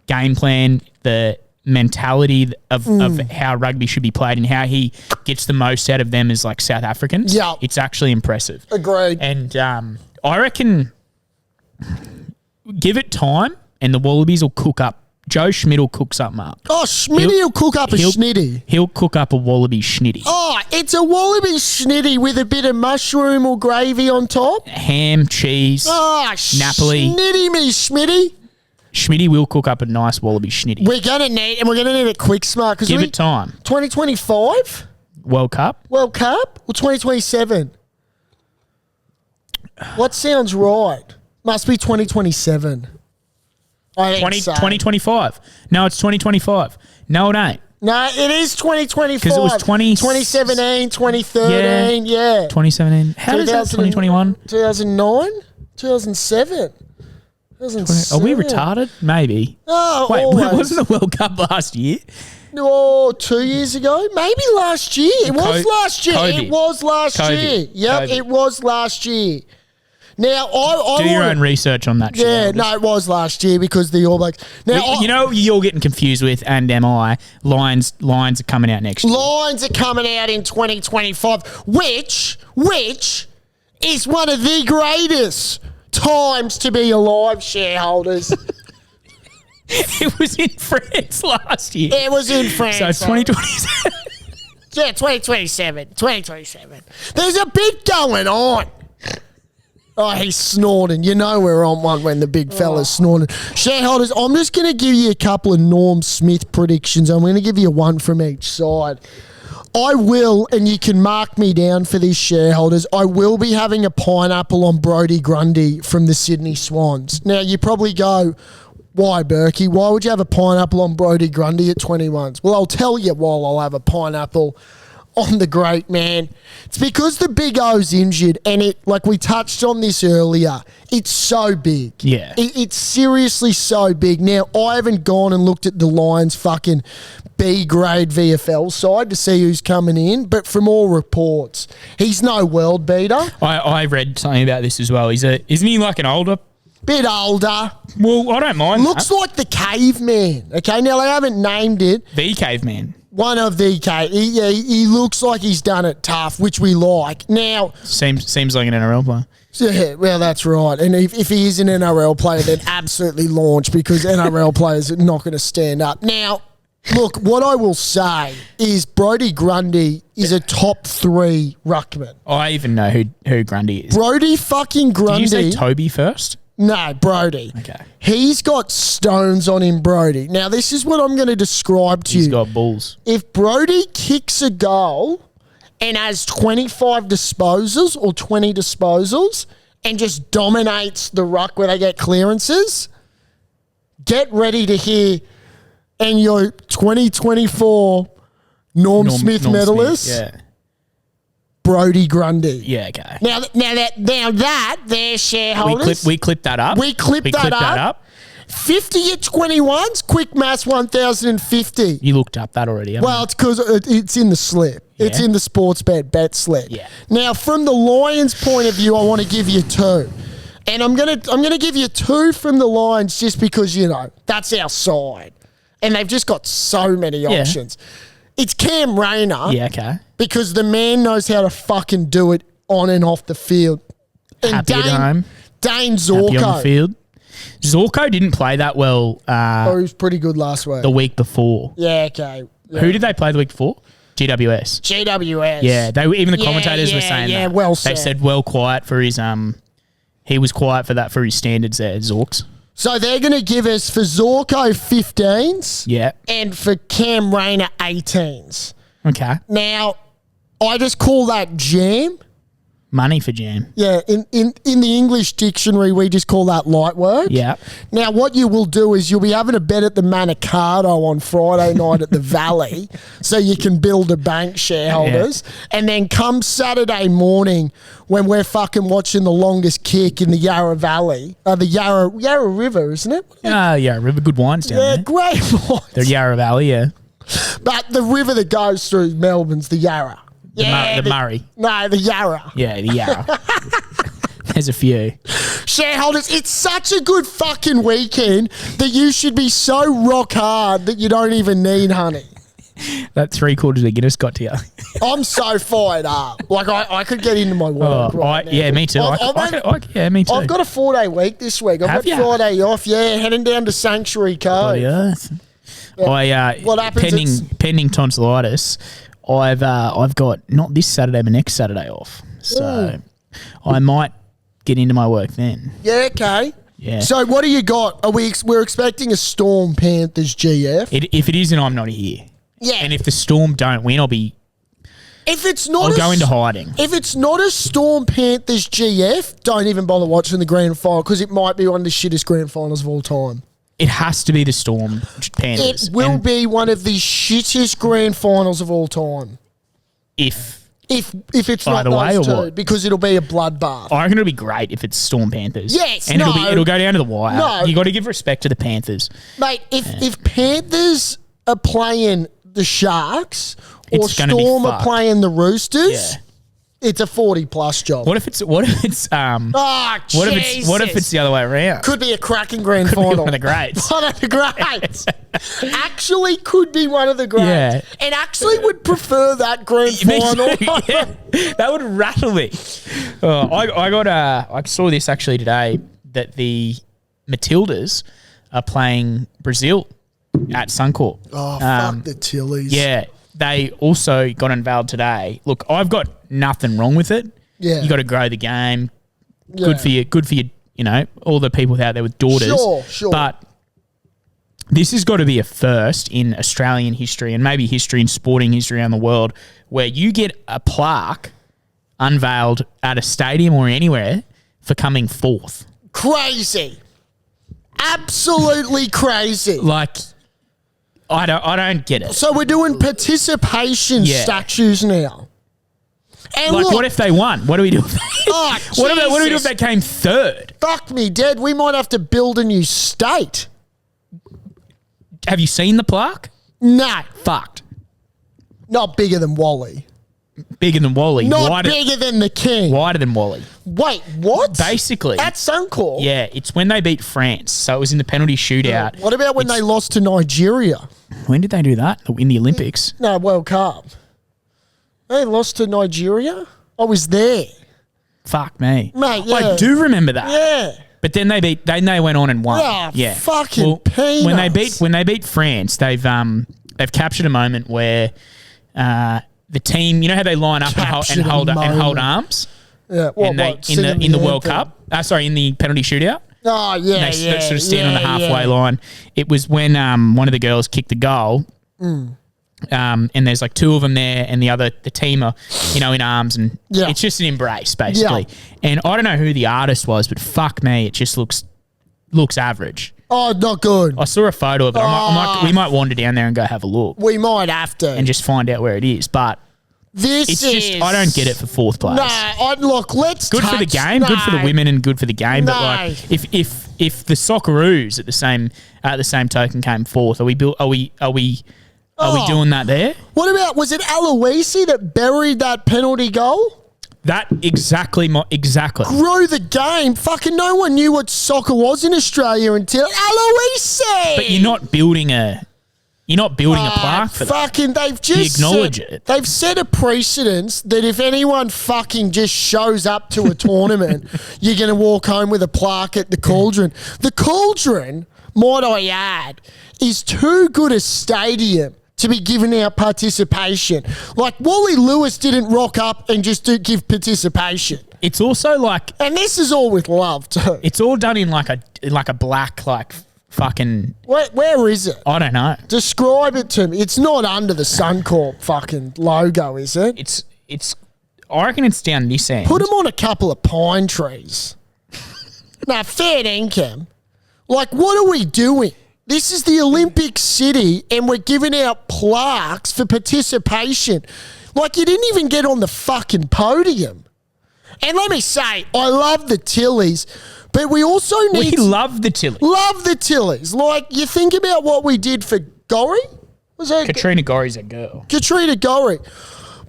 S2: game plan, the mentality of how rugby should be played and how he gets the most out of them as like South Africans.
S3: Yeah.
S2: It's actually impressive.
S3: Agreed.
S2: And I reckon give it time and the Wallabies will cook up. Joe Schmidt will cook something up.
S3: Oh, Schmitty will cook up a schnitty.
S2: He'll cook up a Wallaby schnitty.
S3: Oh, it's a wallaby schnitty with a bit of mushroom or gravy on top.
S2: Ham, cheese.
S3: Oh,
S2: Napoli.
S3: Schnitty me, Schmitty.
S2: Schmitty will cook up a nice Wallaby schnitty.
S3: We're going to need it quick, smart.
S2: Give it time.
S3: 2025
S2: World Cup.
S3: World Cup or 2027? What sounds right? Must be 2027. I think so.
S2: 2025. No, it's 2025. No, it ain't.
S3: No, it is 2025.
S2: 'Cause it was
S3: 2017, 2013, yeah.
S2: 2017. How does that 2021?
S3: 2009, 2007.
S2: Are we retarded? Maybe.
S3: Oh,
S2: Wait,
S3: always.
S2: wasn't the World Cup last year?
S3: Oh, 2 years ago? Maybe last year. It was last year.
S2: COVID.
S3: It was last
S2: COVID.
S3: year. Yep,
S2: COVID.
S3: it was last year. Now, I
S2: Do your
S3: wanna-
S2: own research on that shit.
S3: Yeah,
S2: Aldous.
S3: no, it was last year because the All Blacks. Now,
S2: You know, you're getting confused with, and am I? Lines are coming out next year.
S3: lines are coming out in 2025, which is one of the greatest times to be alive, shareholders.
S2: It was in France last year.
S3: It was in France.
S2: So it's 2027.
S3: Yeah, 2027. 2027. There's a bit going on. Oh, he's snorting. You know we're on one when the big fella's snorting. Shareholders, I'm just going to give you a couple of Norm Smith predictions. I'm going to give you one from each side. I will, and you can mark me down for these shareholders, I will be having a pineapple on Brodie Grundy from the Sydney Swans. Now, you probably go, why, Berkey? Why would you have a pineapple on Brodie Grundy at 21s? Well, I'll tell you why I'll have a pineapple on the great man. It's because the Big O's injured, and it, like we touched on this earlier, it's so big.
S2: Yeah.
S3: It's seriously so big. Now, I haven't gone and looked at the Lions fucking B-grade VFL side to see who's coming in, but from all reports, he's no world beater.
S2: I read something about this as well. Isn't he like an older?
S3: Bit older.
S2: Well, I don't mind.
S3: Looks like the caveman. Okay, now they haven't named it.
S2: the caveman.
S3: One of the he looks like he's done it tough, which we like. Now,
S2: Seems like an NRL player.
S3: yeah, well, that's right. And if he is an NRL player, then absolutely launch because NRL players are not going to stand up. Now, look, what I will say is Brodie Grundy is a top 3 ruckman.
S2: I even know who Grundy is.
S3: Brodie fucking Grundy.
S2: Did you say Toby first?
S3: No, Brodie.
S2: Okay.
S3: He's got stones on him, Brodie. Now, this is what I'm going to describe to
S2: He's
S3: you.
S2: got balls.
S3: If Brodie kicks a goal and has 25 disposals or 20 disposals and just dominates the ruck where they get clearances, get ready to hear and your 2024 Norm Smith medalist,
S2: Yeah.
S3: Brodie Grundy.
S2: Yeah, okay.
S3: Now that their shareholders.
S2: We clipped that up.
S3: We clipped that up. 50 at 21s, quick maths 1,050.
S2: You looked up that already. haven't
S3: Well, it's because it's in the slip. It's
S2: Yeah.
S3: in the sports bet slip.
S2: Yeah.
S3: Now, from the Lions' point of view, I want to give you 2. And I'm gonna give you 2 from the Lions just because, that's our side. And they've just got so many options. It's Cam Rayner.
S2: you? Yeah, okay.
S3: Because the man knows how to fucking do it on and off the field. And
S2: Happy at home.
S3: Dane
S2: Happy on the
S3: Zorko.
S2: field. Zorko didn't play that well
S3: Oh, he was pretty good last week.
S2: the week before.
S3: Yeah, okay. Yeah.
S2: Who did they play the week before? GWS.
S3: GWS.
S2: Yeah, even the
S3: Yeah,
S2: commentators were saying
S3: yeah,
S2: that.
S3: well
S2: They
S3: said.
S2: said well quiet for his he was quiet for that for his standards there, Zorks.
S3: So they're going to give us for Zorko 15s
S2: Yeah.
S3: and for Cam Rayner 18s.
S2: Okay.
S3: Now, I just call that jam.
S2: Money for Jam.
S3: Yeah, in the English dictionary, we just call that light work.
S2: Yeah.
S3: Now, what you will do is you'll be having a bet at the Manicardo on Friday night at the Valley so you can build a bank, shareholders. And then come Saturday morning when we're fucking watching the longest kick in the Yarra Valley, the Yarra River, isn't it?
S2: Yeah, River Good Wines down
S3: Yeah,
S2: there.
S3: great
S2: The
S3: points.
S2: Yarra Valley, yeah.
S3: But the river that goes through Melbourne's the Yarra.
S2: The Murray.
S3: No, the Yarra.
S2: Yeah, the Yarra. There's a few.
S3: Shareholders, it's such a good fucking weekend that you should be so rock hard that you don't even need honey.
S2: That 3/4 of Guinness got to you.
S3: I'm so fired up. Like, I could get into my work right now.
S2: Yeah, me too. Yeah, me too.
S3: I've got a 4-day week this week. I've
S2: Have
S3: got
S2: ya?
S3: Friday off. Yeah, heading down to Sanctuary Cove.
S2: Bloody earth.
S3: What happens
S2: pending tonsillitis, I've got not this Saturday but next Saturday off. So I might get into my work then.
S3: Yeah, okay.
S2: Yeah.
S3: So what do you got? We're expecting a Storm Panthers GF.
S2: If it isn't, I'm not here.
S3: Yeah.
S2: And if the Storm don't win, I'll go into hiding.
S3: If it's not a Storm Panthers GF, don't even bother watching the grand final because it might be one of the shittest grand finals of all time.
S2: It has to be the Storm Panthers.
S3: It will
S2: And
S3: be one of the shittest grand finals of all time.
S2: If
S3: If it's not
S2: Either way
S3: those
S2: or
S3: two,
S2: what?
S3: because it'll be a bloodbath.
S2: I reckon it'll be great if it's Storm Panthers.
S3: Yes,
S2: and
S3: no.
S2: it'll go down to the wire.
S3: No.
S2: You got to give respect to the Panthers.
S3: Mate, if Panthers are playing the Sharks or
S2: It's gonna be
S3: Storm are
S2: fucked.
S3: playing the Roosters,
S2: Yeah.
S3: it's a 40-plus job.
S2: What if it's
S3: Oh,
S2: what if it's the other way around?
S3: Could be a cracking grand
S2: Could be
S3: final.
S2: one of the greats.
S3: One of the greats. Actually could be one of the greats.
S2: Yeah.
S3: And actually would prefer that grand
S2: Me
S3: final.
S2: too, yeah. That would rattle me. I saw this actually today that the Matildas are playing Brazil at Suncorp.
S3: Oh, fuck the Tillies.
S2: Yeah, they also got unveiled today. Look, I've got nothing wrong with it.
S3: Yeah.
S2: You got to grow the game.
S3: Yeah.
S2: Good for you. Good for you. You know, all the people out there with daughters.
S3: Sure.
S2: But this has got to be a first in Australian history and maybe history and sporting history around the world where you get a plaque unveiled at a stadium or anywhere for coming fourth.
S3: Crazy. Absolutely crazy.
S2: Like, I don't get it.
S3: So we're doing participation
S2: Yeah.
S3: statues now. And
S2: Like,
S3: look,
S2: what if they won? What do we do?
S3: oh,
S2: What do we do if
S3: Jesus.
S2: they came third?
S3: Fuck me dead. We might have to build a new state.
S2: Have you seen the plaque?
S3: No,
S2: Fucked.
S3: not bigger than Wally.
S2: Bigger than Wally.
S3: Not bigger than the King.
S2: Wider than Wally.
S3: Wait, what?
S2: Basically.
S3: At Suncorp?
S2: Yeah, it's when they beat France. So it was in the penalty shootout.
S3: What about when they lost to Nigeria?
S2: When did they do that? In the Olympics?
S3: No, World Cup. They lost to Nigeria? I was there.
S2: Fuck me.
S3: Mate, yeah.
S2: I do remember that.
S3: Yeah.
S2: But then they went on and won.
S3: Ah,
S2: yeah.
S3: fucking
S2: when
S3: peanuts.
S2: they beat France, they've captured a moment where the team, you know how they line up and
S3: Captured a
S2: hold
S3: moment.
S2: arms?
S3: Yeah.
S2: And they in the World
S3: anthem?
S2: Cup. In the penalty shootout.
S3: Oh, yeah,
S2: They
S3: yeah.
S2: sort of stand on the
S3: yeah,
S2: halfway
S3: yeah.
S2: line. It was when one of the girls kicked the goal. And there's like two of them there, and the team are, in arms, and
S3: Yeah.
S2: it's just an embrace basically. And I don't know who the artist was, but fuck me, it just looks average.
S3: Oh, not good.
S2: I saw a photo of it. We might wander down there and go have a look
S3: We might have to.
S2: and just find out where it is. But
S3: this
S2: it's
S3: is...
S2: just I don't get it for fourth place.
S3: No, look, let's
S2: Good for the
S3: touch-
S2: game, good for the
S3: no.
S2: women, and good for the game. But
S3: No.
S2: like, if if the Socceroos at the same token came fourth, are we doing that there?
S3: What about, was it Aloisi that buried that penalty goal?
S2: That exactly.
S3: Grew the game. Fucking no one knew what soccer was in Australia until Aloisi.
S2: But you're not building a plaque for that.
S3: Fucking, they've just
S2: acknowledge it.
S3: They've set a precedence that if anyone fucking just shows up to a tournament, you're going to walk home with a plaque at the Cauldron. The Cauldron, might I add, is too good a stadium to be giving out participation. Like, Wally Lewis didn't rock up and just give participation.
S2: It's also like,
S3: And this is all with love too.
S2: it's all done in like a black, like, fucking,
S3: Where is it?
S2: I don't know.
S3: Describe it to me. It's not under the Suncorp fucking logo, is it?
S2: It's I reckon it's down this end.
S3: Put them on a couple of pine trees. Now, fair income. Like, what are we doing? This is the Olympic City and we're giving out plaques for participation. Like, you didn't even get on the fucking podium. And let me say, I love the Tillies, but we also need...
S2: We love the Tilly.
S3: Love the Tillies. Like, you think about what we did for Gorry? Was that
S2: Katrina Gorry's a girl.
S3: Katrina Gorry?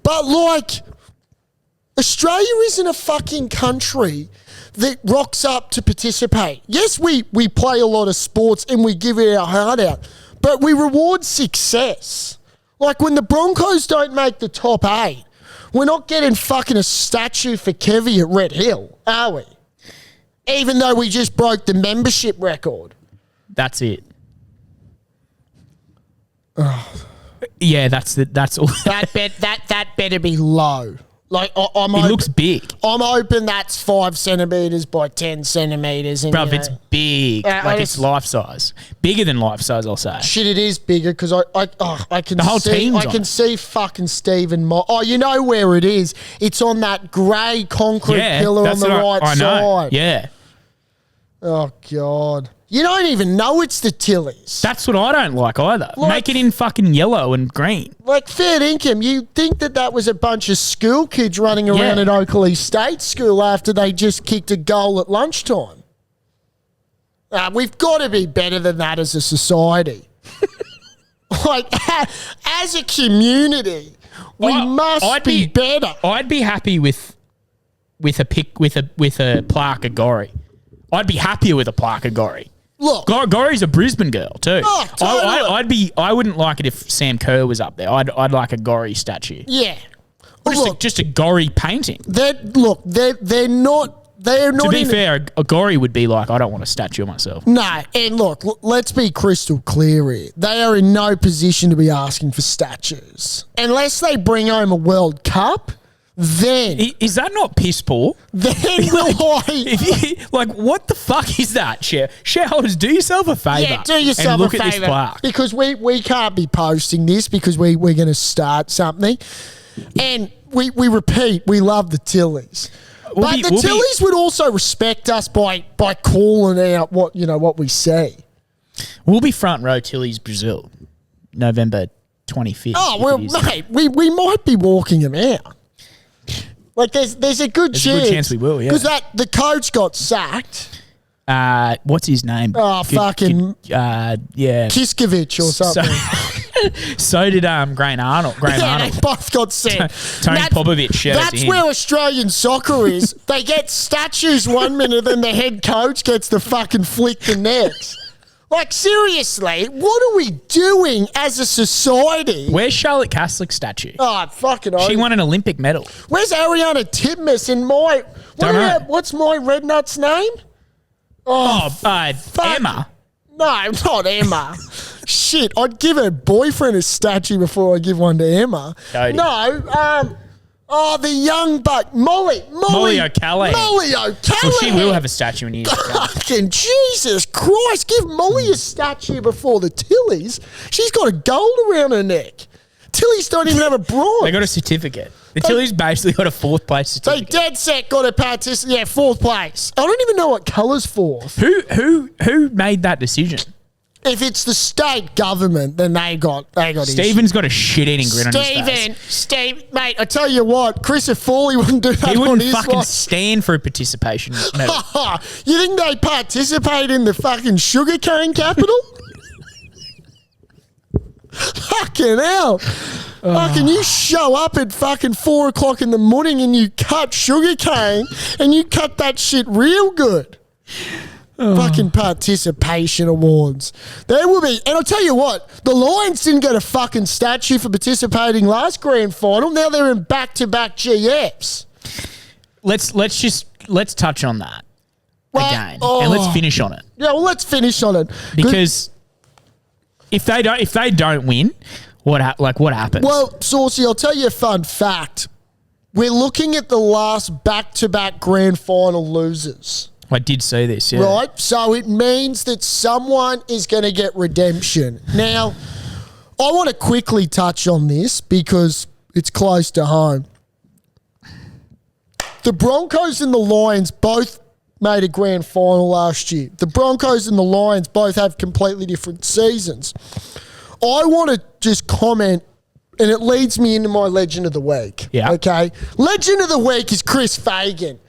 S3: But, like, Australia isn't a fucking country that rocks up to participate. Yes, we play a lot of sports and we give it our heart out, but we reward success. Like, when the Broncos don't make the top 8, we're not getting fucking a statue for Kevy at Red Hill, are we? Even though we just broke the membership record.
S2: That's it. Yeah, that's all.
S3: That better be low. Like, I'm
S2: It
S3: open,
S2: looks big.
S3: I'm open that's 5 centimetres by 10 centimetres. And,
S2: Bruv,
S3: you
S2: it's
S3: know,
S2: big. Like, it's life size. Bigger than life size, I'll say.
S3: shit, it is bigger because I can
S2: The whole
S3: see
S2: team's
S3: I
S2: on
S3: can
S2: it.
S3: see fucking Stephen Moore. Oh, you know where it is? It's on that grey concrete
S2: Yeah,
S3: pillar on
S2: that's
S3: the
S2: what
S3: right
S2: I know.
S3: side.
S2: Yeah.
S3: Oh God. You don't even know it's the Tillies.
S2: That's what I don't like either.
S3: Like-
S2: Make it in fucking yellow and green.
S3: Like, fair income, you think that was a bunch of school kids running around
S2: Yeah.
S3: at Oakley State School after they just kicked a goal at lunchtime. We've got to be better than that as a society. Like, as a community, we must be better.
S2: I'd be happy with a plaque of Gorry. I'd be happier with a plaque of Gorry.
S3: Look,
S2: Gorry's a Brisbane girl too.
S3: Oh, totally.
S2: I wouldn't like it if Sam Kerr was up there. I'd like a Gorry statue.
S3: yeah.
S2: Just a Gorry painting.
S3: They're not. They're not.
S2: To be
S3: in
S2: fair, a Gorry would be like, I don't want a statue of myself.
S3: No, and look, let's be crystal clear here. They are in no position to be asking for statues unless they bring home a World Cup. Then,
S2: Is that not piss poor?
S3: then
S2: Like, what the fuck is that? Shareholders, do yourself a favour.
S3: yeah, do yourself
S2: and look
S3: a
S2: at this
S3: favour
S2: plaque.
S3: because we can't be posting this because we're going to start something, and we repeat, we love the Tillies. But the Tillies would also respect us by calling out what we say.
S2: We'll be front row Tilly's Brazil, November 25th.
S3: Oh well, mate, we might be walking them out. Like there's a good chance
S2: we will, yeah.
S3: because the coach got sacked.
S2: What's his name?
S3: Oh, fucking
S2: yeah.
S3: Kiskovich or something.
S2: So did Graham Arnold.
S3: Yeah, they both got sent.
S2: Tony Popovich shouted
S3: That's
S2: to him.
S3: where Australian soccer is. They get statues one minute, then the head coach gets the fucking flick the next. Like, seriously, what are we doing as a society?
S2: Where's Charlotte Caslick's statue?
S3: Oh, fucking
S2: She won an Olympic medal.
S3: Where's Ariana Titmus and what's my red nut's name?
S2: Emma.
S3: No, not Emma. Shit, I'd give her boyfriend a statue before I give one to Emma.
S2: Cody.
S3: No, the young buck, Molly
S2: O'Callaghan.
S3: Molly O'Callaghan.
S2: Well, she will have a statue in years to come.
S3: Fucking Jesus Christ, give Molly a statue before the Tillies. She's got a gold around her neck. Tillies don't even have a bronze.
S2: They got a certificate. The Tilly's basically got a fourth place
S3: They
S2: certificate.
S3: dead set got a participate. Yeah, fourth place. I don't even know what colour's fourth.
S2: Who made that decision?
S3: If it's the state government, then they got
S2: Stephen's got a shit-eating grin on his face.
S3: Steve, mate, I tell you what, Chris Foley wouldn't do that
S2: He
S3: on
S2: wouldn't
S3: his
S2: fucking
S3: watch.
S2: stand for a participation medal.
S3: You think they participate in the fucking sugarcane capital? Fucking hell. Fucking you show up at fucking 4 o'clock in the morning and you cut sugarcane and you cut that shit real good. Fucking participation awards. There will be, and I'll tell you what, the Lions didn't get a fucking statue for participating last grand final. Now they're in back-to-back GFs.
S2: Let's touch on that again, and let's finish on it.
S3: Yeah, well, let's finish on it
S2: Because if they don't win, what happens?
S3: Well, Saucy, I'll tell you a fun fact. We're looking at the last back-to-back grand final losers.
S2: I did see this, yeah.
S3: Right? So it means that someone is going to get redemption. Now, I want to quickly touch on this because it's close to home. The Broncos and the Lions both made a grand final last year. The Broncos and the Lions both have completely different seasons. I want to just comment, and it leads me into my Legend of the Week.
S2: Yeah.
S3: Okay? Legend of the Week is Chris Fagan.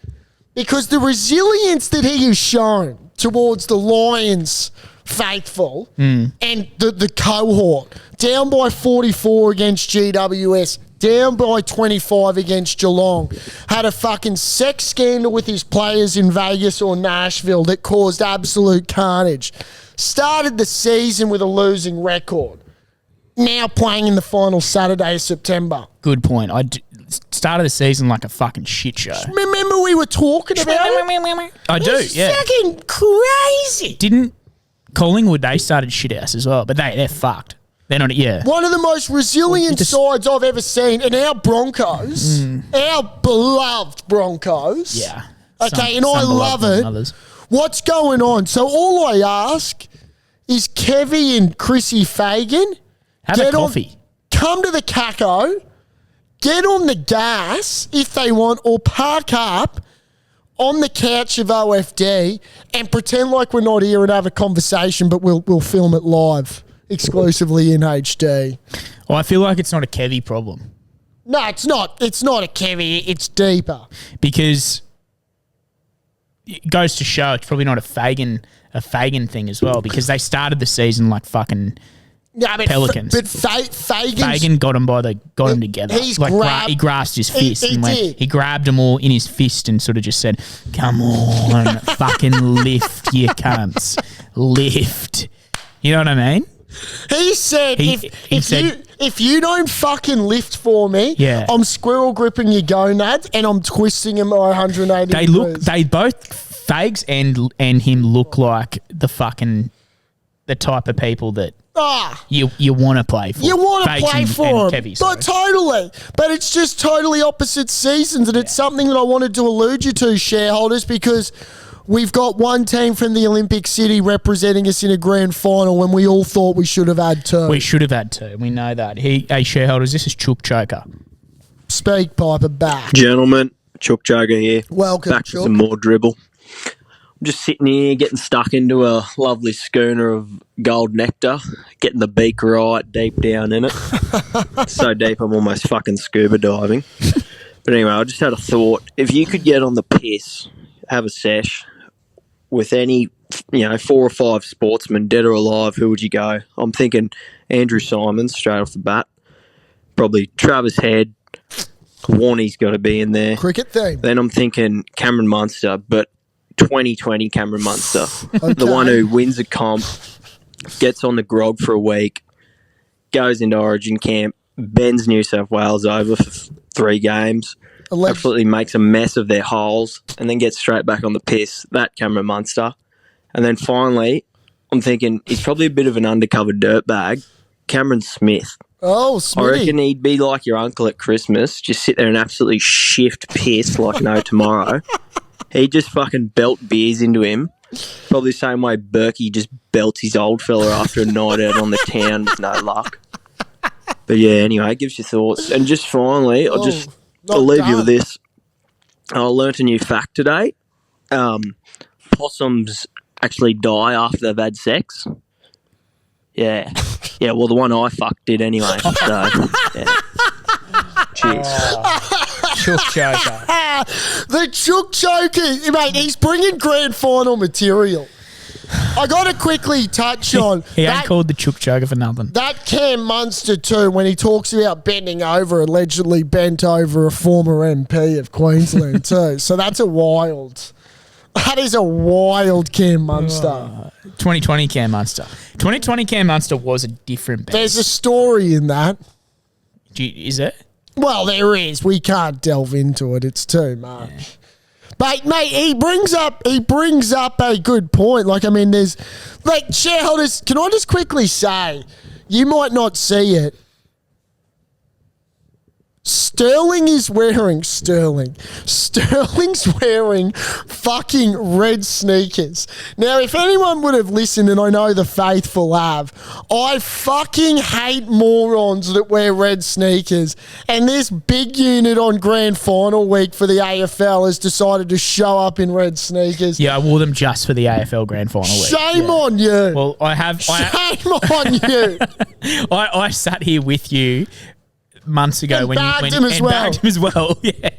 S3: Because the resilience that he has shown towards the Lions faithful and the cohort, down by 44 against GWS, down by 25 against Geelong, had a fucking sex scandal with his players in Vegas or Nashville that caused absolute carnage. Started the season with a losing record. Now playing in the final Saturday of September.
S2: Good point. Started the season like a fucking shit show.
S3: Remember we were talking about it?
S2: I do,
S3: It's
S2: yeah.
S3: fucking crazy.
S2: Didn't Collingwood, they started shit house as well, but they're fucked. They're not, yeah.
S3: One of the most resilient sides I've ever seen, and our Broncos, our beloved Broncos.
S2: Yeah.
S3: Okay, and I love it.
S2: Others.
S3: What's going on? So all I ask is Kevy and Chrissy Fagan
S2: Have a coffee.
S3: come to the Caco, get on the gas if they want, or park up on the couch of OFD and pretend like we're not here and have a conversation, but we'll film it live exclusively in HD.
S2: Well, I feel like it's not a Kevy problem
S3: No, it's not. It's not a Kevy. It's deeper.
S2: because it goes to show it's probably not a Fagan thing as well because they started the season like fucking
S3: No, but
S2: Pelicans. Fagan got them together.
S3: He's
S2: like
S3: grabbed-
S2: he grasped his fist
S3: he
S2: and
S3: did.
S2: he grabbed them all in his fist and sort of just said, "Come on, fucking lift, you cunts, lift." You know what I mean?
S3: He said,
S2: He
S3: if
S2: said-
S3: you don't fucking lift for me,
S2: Yeah.
S3: I'm squirrel gripping your gonads and I'm twisting them by 180
S2: They
S3: degrees.
S2: they both Fags and him look like the type of people that you want to play for.
S3: You want to
S2: Fags
S3: play
S2: and
S3: for them.
S2: Kevy,
S3: But
S2: sorry.
S3: totally. But it's just totally opposite seasons. And it's something that I wanted to allude you to, shareholders, because we've got one team from the Olympic City representing us in a grand final when we all thought we should have had two.
S2: We should have had two. We know that. Hey, shareholders, this is Chook Choker.
S3: Speak Piper back.
S4: Gentlemen, Chook Joker here.
S3: Welcome,
S4: Back to
S3: Chook.
S4: some more dribble. I'm just sitting here getting stuck into a lovely schooner of gold nectar, getting the beak right deep down in it. So deep I'm almost fucking scuba diving. But anyway, I just had a thought. If you could get on the piss, have a sesh with any, 4 or 5 sportsmen, dead or alive, who would you go? I'm thinking Andrew Simons straight off the bat. Probably Travis Head. Warnie's got to be in there.
S3: Cricket theme.
S4: Then I'm thinking Cameron Munster, but 2020 Cameron Munster.
S3: Okay.
S4: The one who wins a comp, gets on the grog for a week, goes into Origin camp, bends New South Wales over for 3 games, absolutely makes a mess of their holes, and then gets straight back on the piss. That Cameron Munster. And then finally, I'm thinking he's probably a bit of an undercover dirtbag, Cameron Smith.
S3: Oh,
S4: I reckon
S3: Smitty.
S4: he'd be like your uncle at Christmas, just sit there and absolutely shift piss like no tomorrow. He'd just fucking belt beers into him. Probably the same way Berkey just belts his old fella after a night out on the town with no luck. But yeah, anyway, it gives you thoughts. And just finally, I'll leave you with this. I learnt a new fact today. Possums actually die after they've had sex. Yeah. Yeah, well, the one I fucked did anyway. So, yeah. Cheers.
S2: Chook choker.
S3: The Chook Choker, mate, he's bringing grand final material. I got to quickly touch on
S2: He ain't
S3: that,
S2: called the Chook choker for nothing.
S3: that Cam Munster too, when he talks about bending over, allegedly bent over a former MP of Queensland too. So that's that is a wild Cam Munster.
S2: 2020 Cam Munster. 2020 Cam Munster was a different
S3: There's a
S2: beast.
S3: story in that.
S2: Is it?
S3: Well, there is. We can't delve into it. It's too much. Yeah. But mate, he brings up a good point. Like, I mean, there's like shareholders. Can I just quickly say, you might not see it. Sterling's wearing fucking red sneakers. Now, if anyone would have listened, and I know the faithful have, I fucking hate morons that wear red sneakers. And this big unit on grand final week for the AFL has decided to show up in red sneakers.
S2: Yeah, I wore them just for the AFL Grand Final week.
S3: Shame on you.
S2: Well,
S3: Shame on you.
S2: I sat here with you months ago
S3: And
S2: when
S3: bagged
S2: you
S3: him as well.
S2: bagged him as well. Yeah,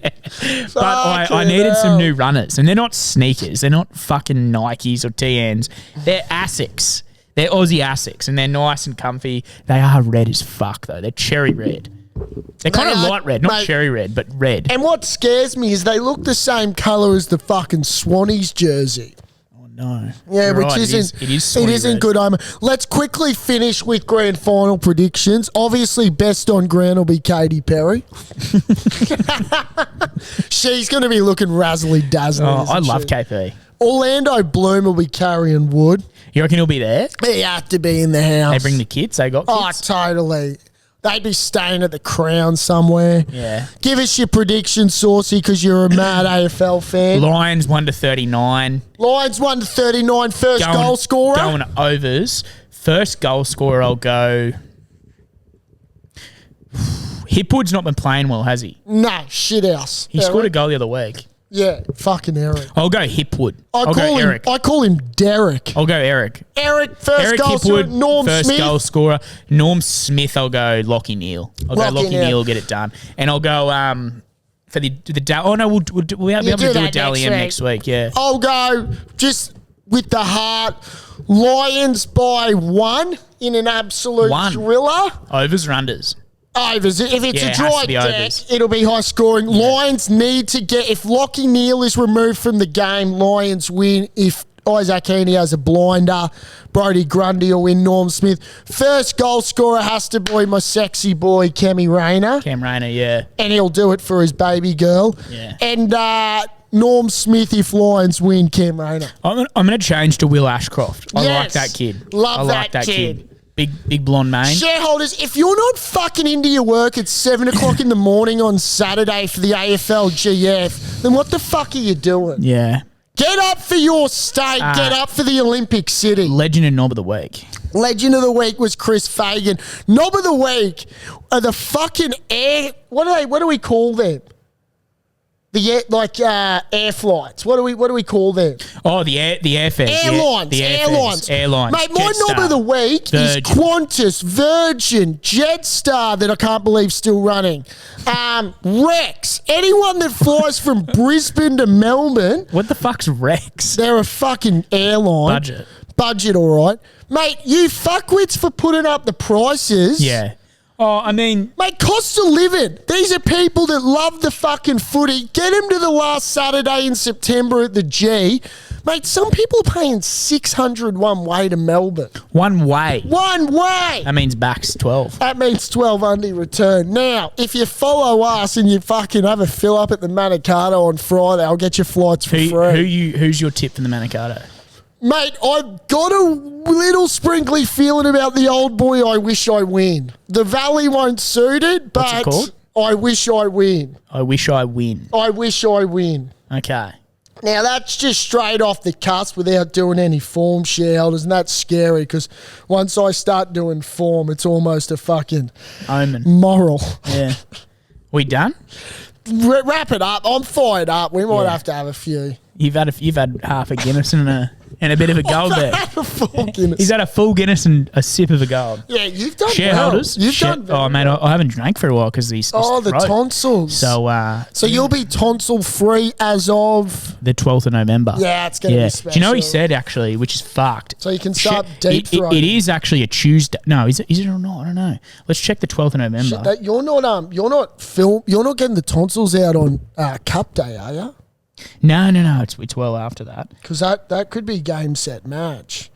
S2: but I
S3: Fucking
S2: needed some
S3: hell.
S2: new runners, and they're not sneakers. They're not fucking Nikes or TNs. They're Asics. They're Aussie Asics, and they're nice and comfy. They are red as fuck though. They're cherry red. They're kind of
S3: are,
S2: light red, not
S3: mate.
S2: cherry red, but red.
S3: And what scares me is they look the same colour as the fucking Swannies jersey.
S2: No,
S3: Yeah,
S2: You're
S3: which
S2: right,
S3: isn't
S2: it isn't red.
S3: good. Let's quickly finish with grand final predictions. Obviously, best on ground will be Katy Perry. She's going to be looking razzly dazzling.
S2: Oh, I
S3: isn't
S2: love
S3: she?
S2: KP.
S3: Orlando Bloom will be carrying wood.
S2: You reckon he'll be there?
S3: He had to be in the house.
S2: They bring the kids. They got
S3: Oh,
S2: kids.
S3: totally. They'd be staying at the Crown somewhere.
S2: Yeah.
S3: Give us your prediction, Saucy, because you're a mad AFL fan.
S2: Lions 1-39.
S3: Lions 1-39, first goal scorer.
S2: Going overs. First goal scorer, I'll go. Hipwood's not been playing well, has he?
S3: No, shit house.
S2: He scored a goal the other week.
S3: Yeah, fucking Eric.
S2: I'll go Hipwood.
S3: I
S2: I'll go Eric.
S3: call him Derek.
S2: I'll go Eric.
S3: Eric, first
S2: Eric
S3: goal scorer.
S2: Hipwood,
S3: Norm
S2: first
S3: Smith.
S2: goal scorer. Norm Smith, I'll go Lockie Neal. I'll go
S3: Lachie
S2: Lockie
S3: Neal.
S2: Neal, get it done. And I'll go for the oh no, we'll be able
S3: You
S2: to
S3: do
S2: do a
S3: that
S2: Dally M
S3: next
S2: next week. Yeah.
S3: I'll go just with the heart. Lions by 1 in an absolute
S2: One.
S3: thriller.
S2: Overs or unders?
S3: Overs. If it's
S2: Yeah,
S3: a
S2: it has
S3: dry
S2: to be
S3: deck,
S2: overs.
S3: it'll be high scoring. Lions need to get, if Lockie Neal is removed from the game, Lions win. If Isaac Heaney has a blinder, Brody Grundy will win. Norm Smith. First goal scorer has to be my sexy boy, Kemi Rayner.
S2: Cam Rayner, yeah.
S3: And he'll do it for his baby girl.
S2: Yeah.
S3: And Norm Smith, if Lions win, Cam Rayner.
S2: I'm going to change to Will Ashcroft. I like
S3: Yes.
S2: that kid.
S3: Love
S2: I like
S3: that
S2: that
S3: kid.
S2: Big blonde mane.
S3: Shareholders, if you're not fucking into your work at 7 o'clock in the morning on Saturday for the AFL GF, then what the fuck are you doing?
S2: Yeah.
S3: Get up for your state. Get up for the Olympic City.
S2: Legend and Knob of the Week.
S3: Legend of the week was Chris Fagan. Knob of the week are the fucking air. What do we call them? The air flights. What do we call them?
S2: Oh, the airfares.
S3: Airlines.
S2: Yeah,
S3: Airlines.
S2: Airlines.
S3: Mate, my
S2: Jetstar.
S3: knob of the week
S2: Virgin.
S3: is Qantas, Virgin, Jetstar that I can't believe still running. Rex. Anyone that flies from Brisbane to Melbourne,
S2: What the fuck's Rex?
S3: they're a fucking airline. Budget, all right. Mate, you fuckwits for putting up the prices.
S2: Yeah. Oh, I mean,
S3: Mate, cost of living. These are people that love the fucking footy. Get them to the last Saturday in September at the G. Mate, some people are paying $600 one way to Melbourne.
S2: one way.
S3: One way.
S2: That means backs 12.
S3: That means 12 undy return. Now, if you follow us and you fucking have a fill up at the Manicato on Friday, I'll get your flights for free.
S2: Who's your tip for the Manicato?
S3: Mate, I've got a little sprinkly feeling about the old boy I wish I win. The Valley won't suit it,
S2: What's it
S3: but
S2: called?
S3: I wish I win.
S2: I wish I win.
S3: I wish I win.
S2: Okay.
S3: Now, that's just straight off the cusp without doing any form, shareholders, and that's scary because once I start doing form, it's almost a fucking
S2: Omen.
S3: moral.
S2: Yeah. We done?
S3: Wrap it up. I'm fired up. We might
S2: Yeah.
S3: have to have a few.
S2: You've had half a Guinness and a bit of a gold there.
S3: Full Guinness.
S2: He's had a full Guinness and a sip of a gold.
S3: Yeah, you've done
S2: Shareholders,
S3: well. You've done very
S2: oh mate,
S3: well.
S2: I haven't drank for a while because these.
S3: Oh, the tonsils.
S2: So
S3: you'll be tonsil free as of.
S2: the 12th of November.
S3: Yeah, it's going to be special.
S2: Do you know what he said actually, which is fucked?
S3: So you can start
S2: It
S3: deep-throating.
S2: is actually a Tuesday. No, is it or not? I don't know. Let's check the 12th of November.
S3: That you're not getting the tonsils out on Cup Day, are you?
S2: No. It's well after that.
S3: Because that could be game, set, match.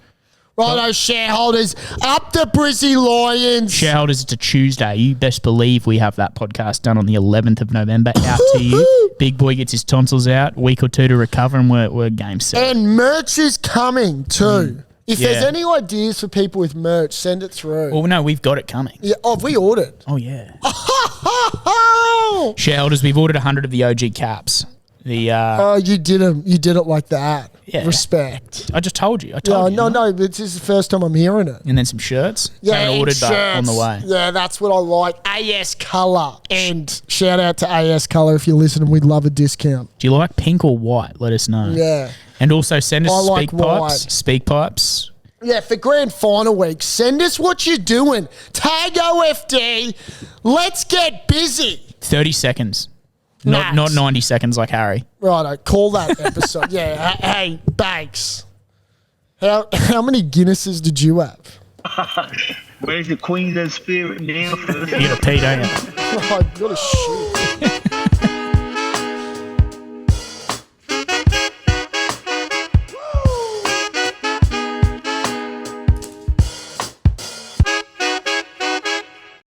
S3: Righto, shareholders, up the Brizzy Lions.
S2: Shareholders, it's a Tuesday. You best believe we have that podcast done on the 11th of November out to you. Big boy gets his tonsils out, week or two to recover, and we're game set.
S3: And merch is coming too. If there's
S2: Yeah.
S3: any ideas for people with merch, send it through.
S2: Well, no, we've got it coming.
S3: Yeah, have we ordered?
S2: Oh, yeah. Shareholders, we've ordered 100 of the OG caps.
S3: Oh, you did it like that.
S2: Yeah.
S3: Respect.
S2: I just told you. I
S3: Yeah,
S2: told you.
S3: no, this is the first time I'm hearing it.
S2: And then some shirts.
S3: Yeah,
S2: Haven't
S3: and
S2: ordered, but on the
S3: shirts.
S2: way.
S3: Yeah, that's what I like. AS Colour. And shout out to AS Colour if you're listening. We'd love a discount.
S2: Do you like pink or white? Let us know.
S3: Yeah.
S2: And also send us
S3: I like
S2: speak pipes.
S3: white.
S2: Speak pipes.
S3: Yeah, for grand final week, send us what you're doing. Tag OFD. Let's get busy.
S2: 30 seconds.
S3: Max.
S2: Not 90 seconds like Harry.
S3: Righto, call that episode. Yeah, hey, Banks. How many Guinnesses did you have?
S1: Where's the Queensland spirit down for?
S2: You got to pee, don't you?
S3: Oh, I've got a shit.